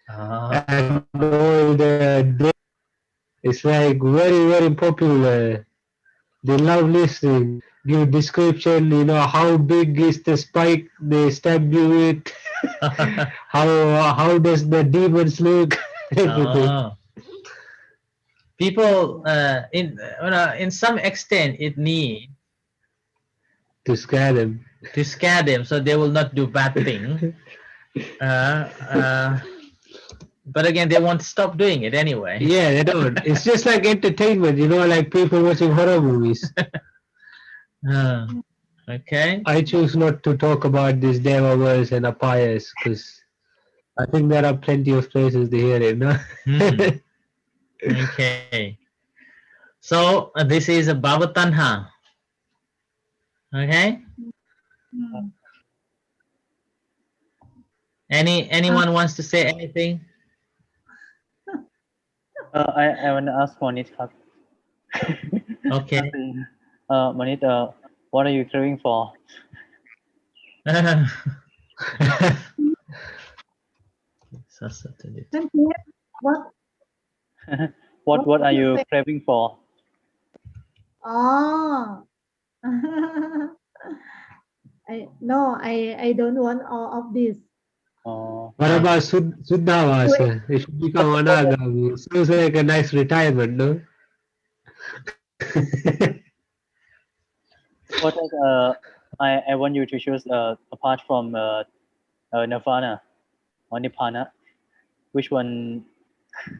all the day. It's like very popular. They love listening. Give description. You know how big is the spike they stab you with. how does the demons look? Everything. People in some extent it need To scare them. so they will not do bad thing. But again, they won't stop doing it anyway. Yeah, they don't. It's just like entertainment, you know, like people watching horror movies. Okay. I choose not to talk about these devas and apayas because I think there are plenty of places to hear it. No? Okay. So this is a Bhavatanha. Okay. Anyone wants to say anything? I want to ask Monit ครับ Okay. Monit, what are you craving for? What? What are you craving for? Oh. I don't want all of this. What about Suddhavasa? If you become anagami, it sounds like a nice retirement, no? What is, I want you to choose apart from Nirvana or Nibbana, which one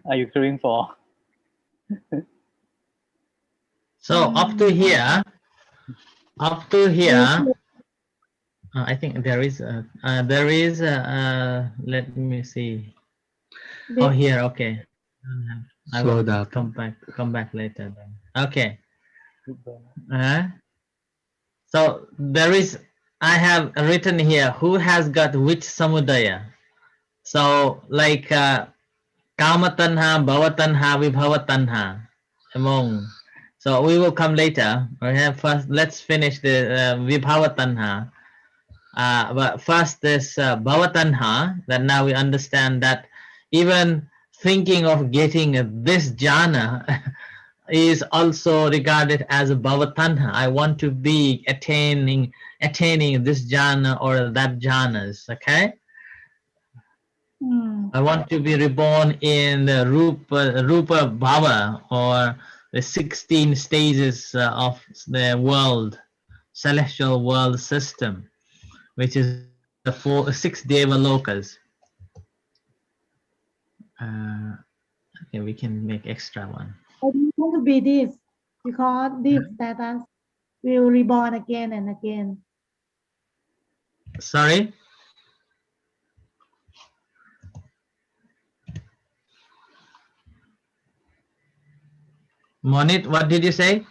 are you craving for? So up to here, I think there is let me see. Oh, here, okay. I will come back later then. Okay. So there is, I have written here who has got which samudaya. So like kamatanha, bhavatanha, vibhavatanha among. So we will come later. Okay, first let's finish the vibhavatanha. But first this bhavatanha, that now we understand that even thinking of getting this jhana is also regarded as a bhavatanha. I want to be attaining this jhana or that jhanas. Okay. I want to be reborn in the rupa bhava, or the 16 stages of the world, celestial world system, which is the 6 deva lokas. Okay, we can make extra one. I don't want to be this because this status will reborn again and again. Sorry. Monit, what did you say?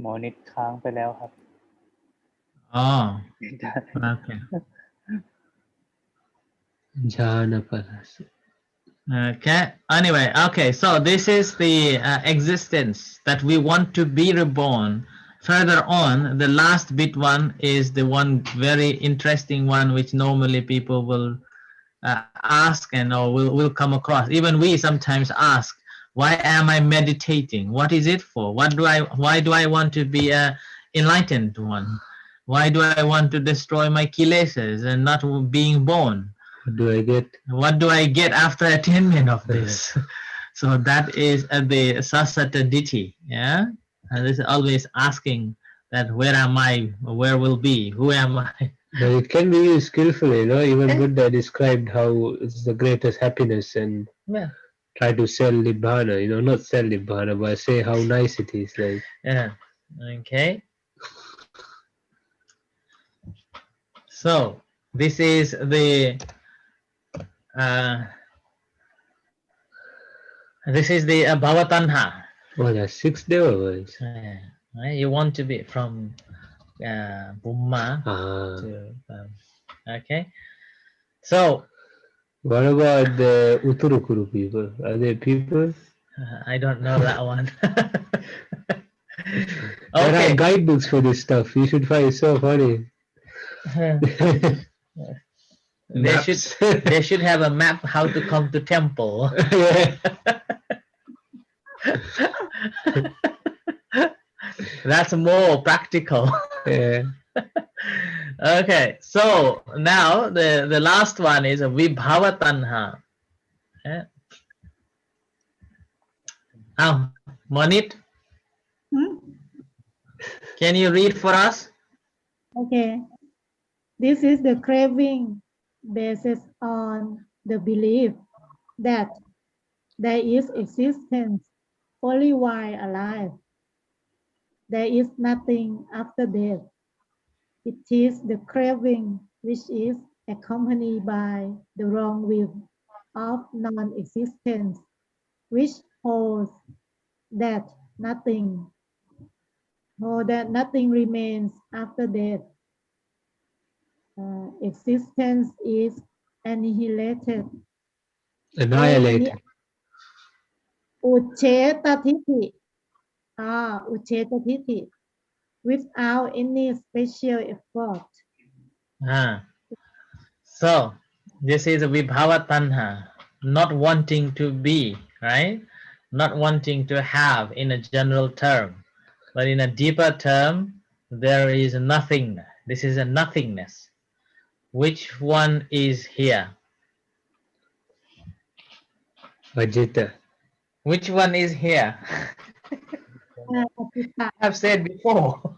Monit ค้างไปแล้วครับ Oh, okay. Jhana Parasa. Okay. Anyway, okay. So this is the existence that we want to be reborn. Further on, the last bit one is the one very interesting one, which normally people will ask and or will come across. Even we sometimes ask, why am I meditating? What is it for? Why do I want to be a enlightened one? Why do I want to destroy my kilesas and not being born? What do I get? What do I get after attainment of this? So that is the sasata ditthi. Yeah, and this is always asking that where am I? Where will be? Who am I? But it can be used skillfully, you know. Even Buddha described how it's the greatest happiness and try to sell Nibbana, you know, not sell Nibbana, but say how nice it is. Like, yeah, okay. So this is the bhavatanha. oh, there's 6 devas. You want to be from Bhumma to okay. So What about the Uturukuru people? Are they people? I don't know that one. There are Okay. guidebooks for this stuff. You should find it so funny. They should Maps. they should have a map how to come to temple. Yeah. That's more practical. Yeah. Okay, so now the last one is Vibhava Tanha. Yeah. Monit, Hmm? can you read for us? Okay. This is the craving based on the belief that there is existence only while alive. There is nothing after death. It is the craving which is accompanied by the wrong view of non-existence, which holds that nothing, or that nothing remains after death. Existence is annihilated. Annihilated. Uchetatithi. Uchetatithi. Without any special effort. Ah. So this is Vibhava Tanha, not wanting to be, right? Not wanting to have in a general term. But in a deeper term, there is nothing. This is a nothingness. Which one is here? Ajita. Which one is here? Atita. I've said before.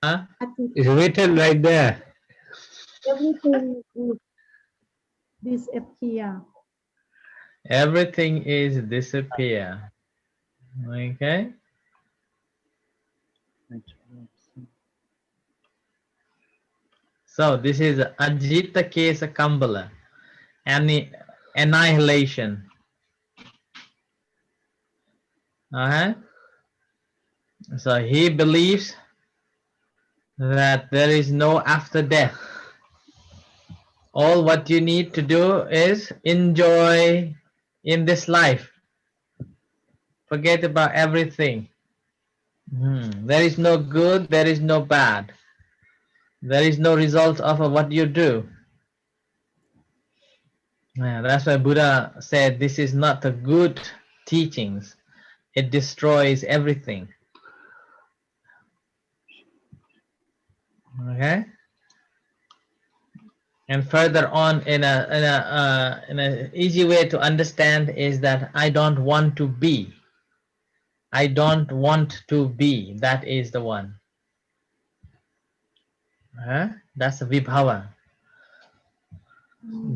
Huh? It's written right there. Everything is disappear. Everything is disappear. Okay. So this is Ajita Kesa Kambala. Annihilation. So he believes that there is no after death. All what you need to do is enjoy in this life. Forget about everything. There is no good, there is no bad. There is no result of what you do. Yeah, that's why Buddha said this is not the good teachings. It destroys everything. Okay. And further on, in a easy way to understand is that I don't want to be. I don't want to be. That is the one. That's the vibhava.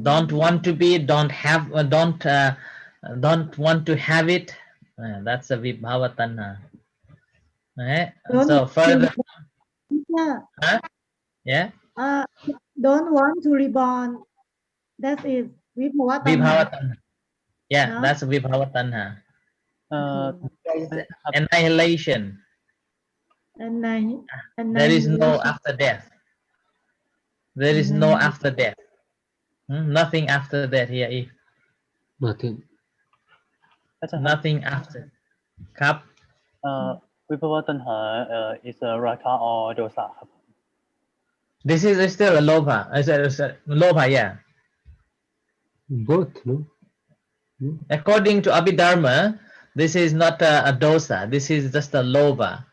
Don't want to be. Don't have. Don't want to have it. That's a vibhava tanha. So Don't further. yeah. Yeah. Don't want to reborn. That is Vibhava Vibhava Tanha. tanha. Yeah, No? that's vibhava tanha. Okay. Annihilation. There is no Annihilation. after death. There is no after death. Nothing after that here. Nothing. Nothing after. ครับ วิภวตัณหา is a raka or dosa ครับ This is still a lobha. It's a lobha, yeah. Both, no? According to Abhidharma, this is not a dosa. This is just a lobha.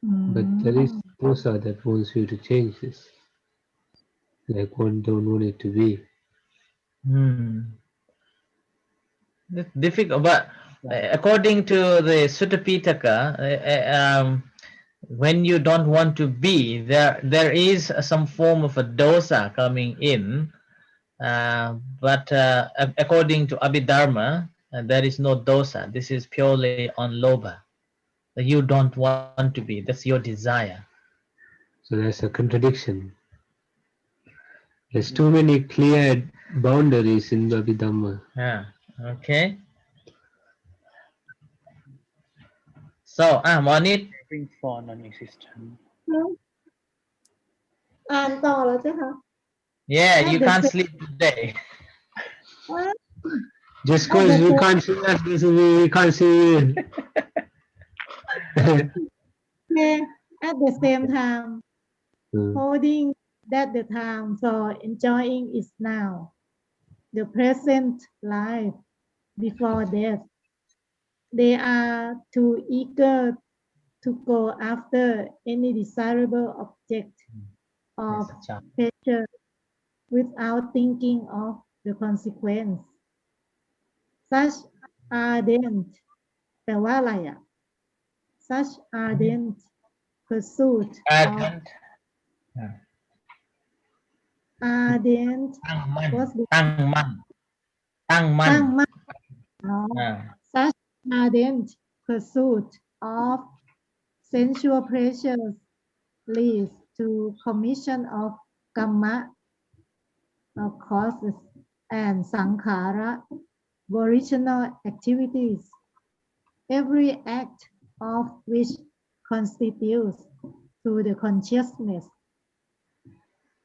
But there is dosa that wants you to change this. Like one don't want it to be. It's difficult, but according to the Sutta Pitaka, when you don't want to be, there is some form of a dosa coming in, but according to Abhidharma, there is no dosa. This is purely on lobha. You don't want to be. That's your desire. So there's a contradiction. There's too many clear boundaries in the Abhidhamma. Yeah. Okay. So, Monit. for non-existent อ่านต่อแล้วจ้ะคะ Yeah, At you the can't same sleep today. Just at because the we same can't see us doesn't mean we can't see you. at the same time Mm. holding that the time for enjoying is now the present life before death. They are too eager to go after any desirable object of Yes, child. pleasure without thinking of the consequence. Such ardent แปลว่าอะไรอ่ะ Such ardent pursuit of Ardent. ardent ตั้งมั่น was the ตั้งมั่น ตั้งมั่น ตั้งมั่น อ่า Such ardent pursuit of sensual pleasures leads to commission of kamma causes and sankhara volitional activities, every act of which constitutes to the consciousness.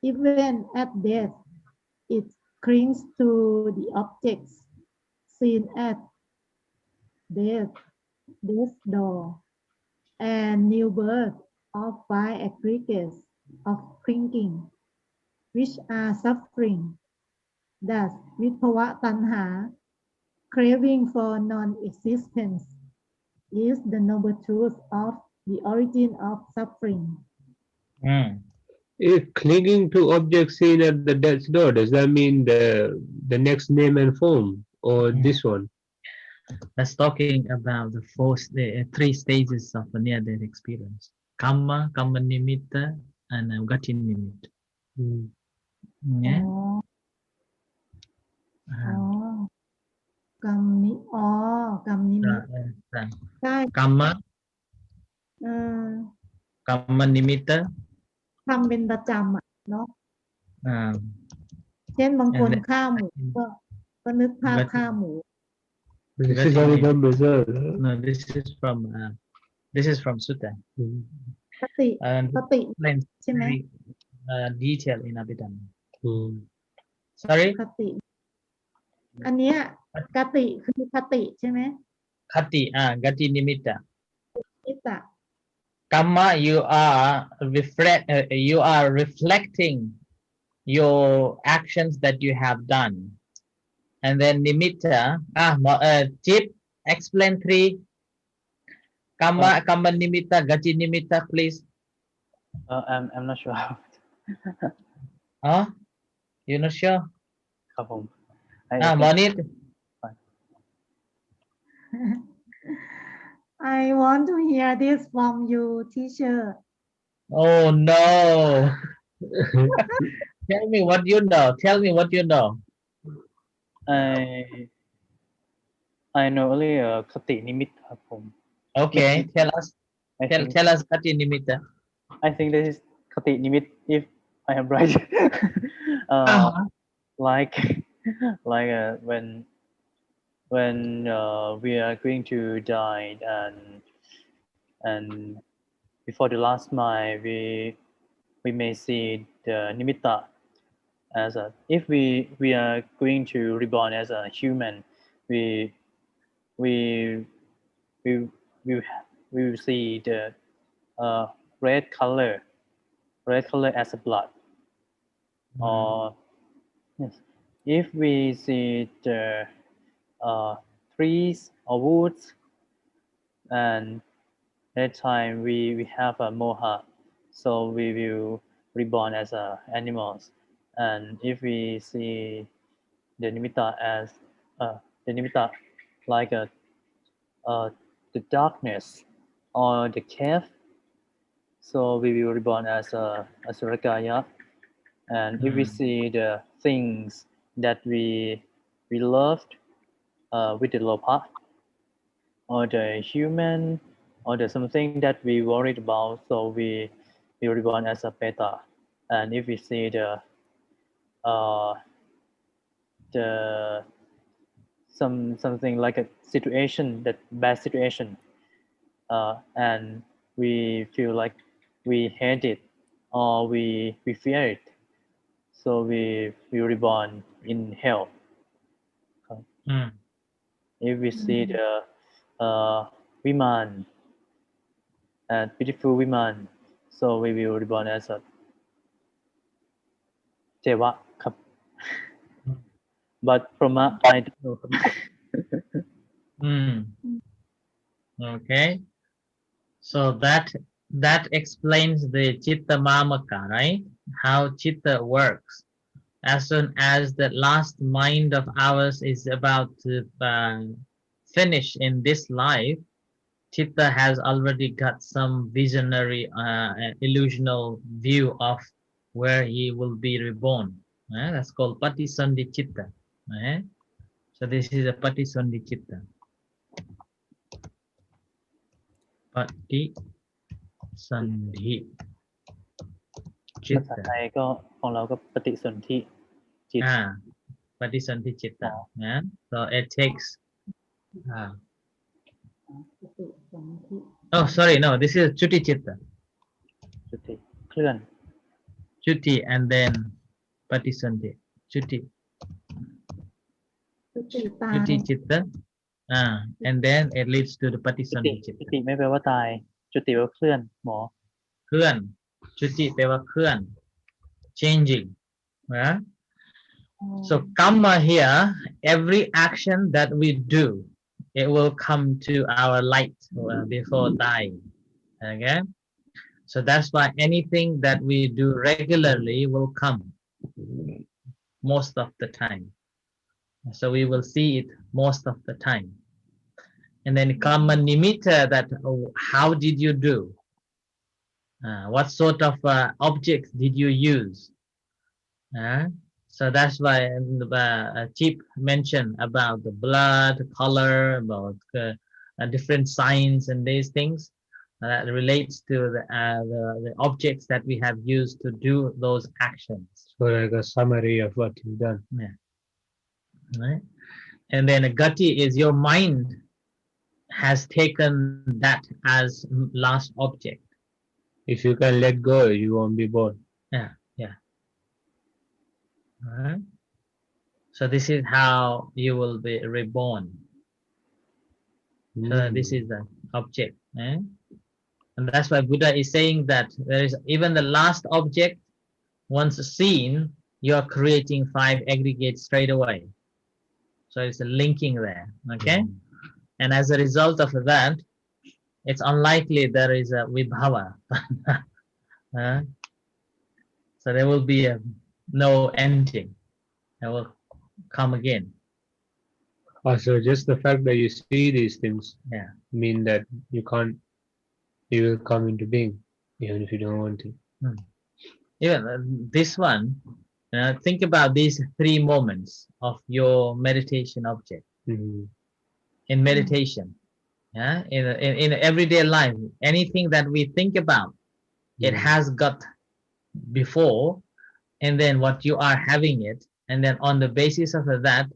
Even at death, it clings to the objects seen at death, death's door, and new birth of by aggregates of clinking, which are suffering. Thus, vibhava tanha, craving for non-existence, is the noble truth of the origin of suffering. อืม If clinging to objects seen at the death's door, does that mean the next name and form or this one? That's talking about the three stages of a near-death experience. Kamma, Kamma Nimitta, and Gati Nimitta. Mm. อ๋อ Yeah. อ๋อกรรมนิอ๋อกรรมนิมิต ใช่ Kamma, เออ Kamma Nimitta, ทำเป็นประจำอ่ะเนาะ um, เช่นบางคน and then ฆ่าหมูก็นึกภาพ Gati, ฆ่าหมู This is how we done result. no, this is from Sutta, สติ and สติ explains ใช่ไหม very detail in Abhidhamma. Mm. Sorry, คติ อันเนี้ยกติคือคติใช่ไหม Khati, Gati Nimitta. นิตะ Kamma, you are reflecting your actions that you have done. And then nimitta, Chip, explain three. Kamma nimitta, gati nimitta, please. I'm not sure. Huh? You're not sure? ครับผม I think Monit. I want to hear this from you teacher Oh no. Tell me what you know. Tell me what you know. I know only คตินิมิตครับผม Okay, tell us. I think Tell us gati nimitta. I think this is คตินิมิต if I am right. Like when we are going to die and before the last mile we may see the nimitta as a if we are going to reborn as a human we we we we, we will see the uh, red color as a blood or yes if we see the trees or woods and that time we have a moha so we will reborn as animals and if we see the nimitta as the nimitta like the darkness or the cave so we will reborn as a Rakaya and if we see the things that we loved with the lopa or the human or the something that we worried about so we reborn as a beta and if we see uh, the something like a situation that bad situation and we feel like we hate it or we fear it, so we reborn in hell. Mm. If we see the women and beautiful women, so we will reborn as a เทวะครับ but Brahma I don't know ครับ Mm. Okay. So that explains the chitta mamaka, right? How chitta works. As soon as the last mind of ours is about to finish in this life, chitta has already got some visionary, illusional view of where he will be reborn. That's called patisandhi chitta. So this is a patisandhi chitta. Patisandhi ภาษา chitta. ไทยก็ของเราก็ปฏิสนธิจิต Patisandhi chitta. So it takes. Oh, sorry, no. This is chuti chitta. จุติเคลื่อน Chuti and then patisandhi. Chuti ตาย chuti chitta. And then it leads to the จุติ patisandhi จุ chitta. ติไม่แปลว่าตาย จุติแปลว่าเคลื่อนหมอ Khruan. Chuti แปลว่าเคลื่อน changing. So karma here, every action that we do, it will come to our light before dying. Okay. So that's why anything that we do regularly will come most of the time. So we will see it most of the time. And then karma nimitta, that how did you do? What sort of objects did you use? So that's why Chip mentioned about the blood, color, about different signs and these things that relates to the objects that we have used to do those actions. So like a summary of what you've done. Yeah. Right? And then a gati is your mind has taken that as last object. If you can let go, you won't be born. Yeah. Alright. So this is how you will be reborn. So this is the object. And that's why Buddha is saying that there is even the last object, once seen, you are creating 5 aggregates straight away. So it's a linking there. Okay. And as a result of that, it's unlikely there is a vibhava. So there will be no ending. It will come again. Also, just the fact that you see these things mean that you will come into being, even if you don't want to. Even this one, think about these 3 moments of your meditation object. In meditation, in everyday life, anything that we think about, it has got before, and then what you are having it, and then on the basis of that,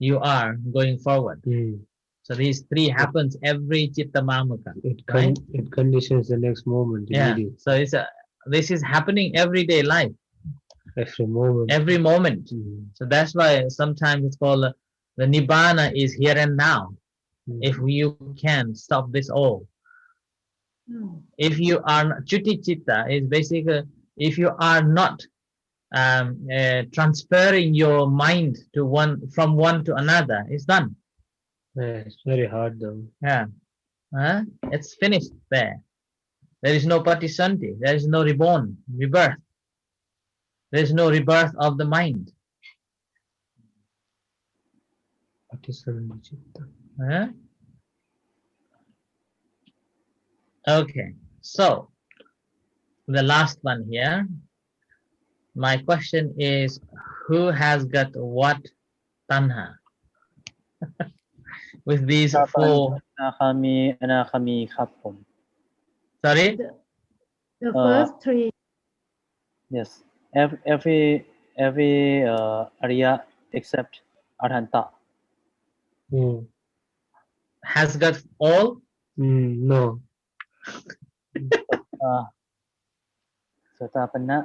you are going forward. So these 3 happens every chitta mamaka. It conditions the next moment. So this is happening everyday life. Every moment. So that's why sometimes it's called the nibbana is here and now. If you can stop this all. If you are chuti chitta is basically if you are not transferring your mind to from one to another, it's done. It's very hard though. It's finished there. There is no patisandhi. There is no rebirth. There is no rebirth of the mind. Okay, so the last one here. My question is, who has got what tanha? With these 4. นาคามีอนาคามีครับผม Sorry? The first 3. Yes, every Arya except Arhanta Has got all? No. โสตปันนะ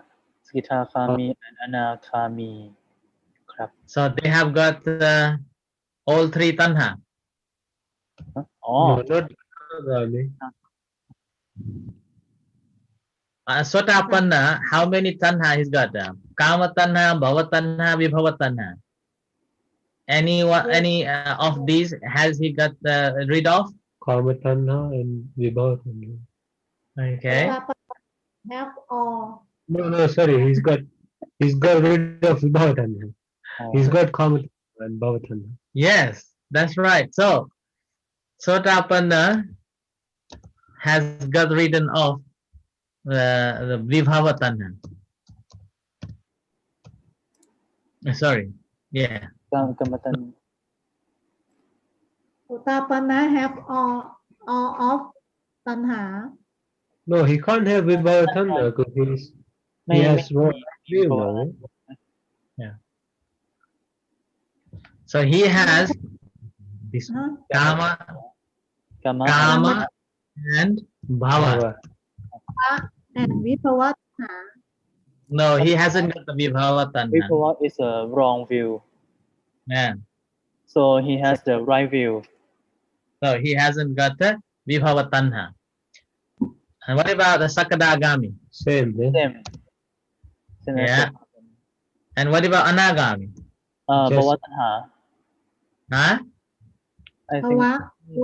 สกิทาคามี and อนาคามีครับ So they have got all three tanha. อ๋อ No, not Anagami. Sotapanna, how many tanha he's got? Kama tanha, bhava tanha, vibhava tanha. Any of these has he got rid of? Kamatanha and Vibhavatana. Okay. have all. No, sorry. He's got rid of Vibhavatana. อ๋อ He's got Kamatanha and Bhavatana. Yes, that's right. So Sotapanna has got rid of the vibhava tanha. Sorry. Yeah. กรรมตัน Sotapanna have all of tanha. No, he can't have Vibhavatana because ไม่ he ไม่ has one มี view เพราะว่า now. So he has this Huh? kama, กรรม kama and bhava. Bhava. And vibhava tanha. No, he hasn't got the vibhava วิภ tanha. วะ is a wrong view Yeah. so he has the right view So he hasn't got the vibhava tanha. And what about the sakadagami? Same, eh? same same as Yeah. And what about anagami? ภาวะตัณหา Huh? I think Bhava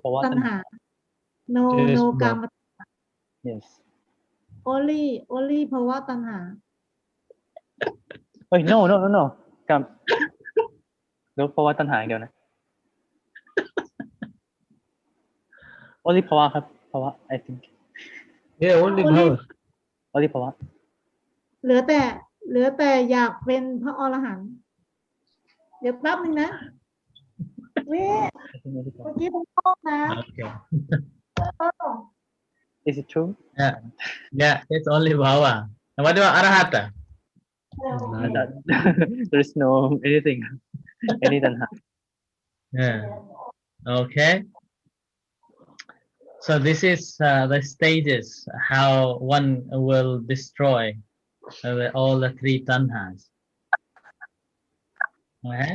ภาวะตัณหา tanha. No Yes, no but- kama. yes Only bhava tanha. เฮ้ย no กรรมเดี๋ยวภาวะตัณหาอย่างเดียวนะ only ภาวะครับภาวะ I think Yeah, only Only- Bhava. only ภาวะ เหลือแต่อยากเป็นพระอรหันต์เดี๋ยวแป๊บนึงนะเว้ย I think only ภาวะ เมื่อกี้ผมบอกนะ Okay. is it true Yeah. Yeah, it's only bhava. And what about arahata? that there is no anything any ตัณหา Yeah. Okay. So this is the stages how one will destroy all the three tanhas. Okay.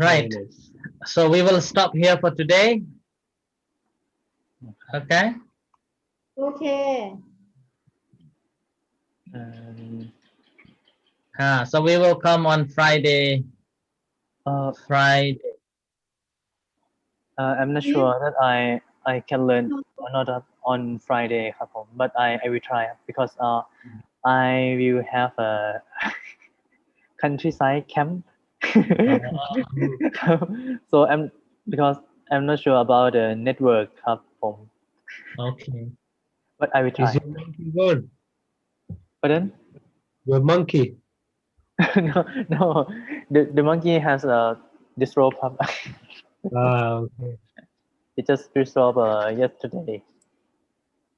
Right. Very nice. So we will stop here for today. Okay. โอเค So we will come on Friday. Friday. I'm not sure that I can learn or not on Friday ครับผม but I will try because I will have a countryside camp so because I'm not sure about the network ครับผม Okay. but I will Is try your monkey gone? pardon Your monkey? no the monkey has disrobe ครับ Okay. it just disrobe yesterday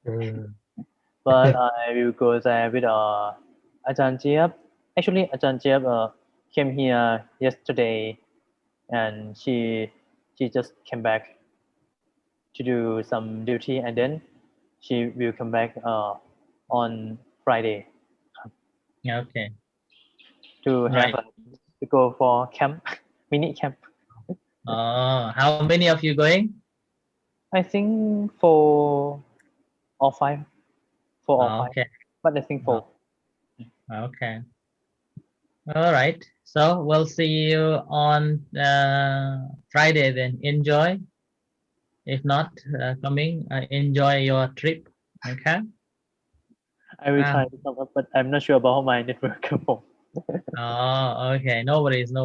Uh, but I will go there with Ajahn Jiep. Actually, Ajahn Jiep came here yesterday, and she just came back to do some duty, and then she will come back on Friday Okay. to have Right. to go for camp, mini camp. How many of you going? I think 4 or 5, 4 or 5, Okay. but I think 4. Okay. All right. So we'll see you on Friday then. Enjoy. If not coming, enjoy your trip. Okay. I will try to come up, but I'm not sure about my network. ครับผม Okay. No worries. No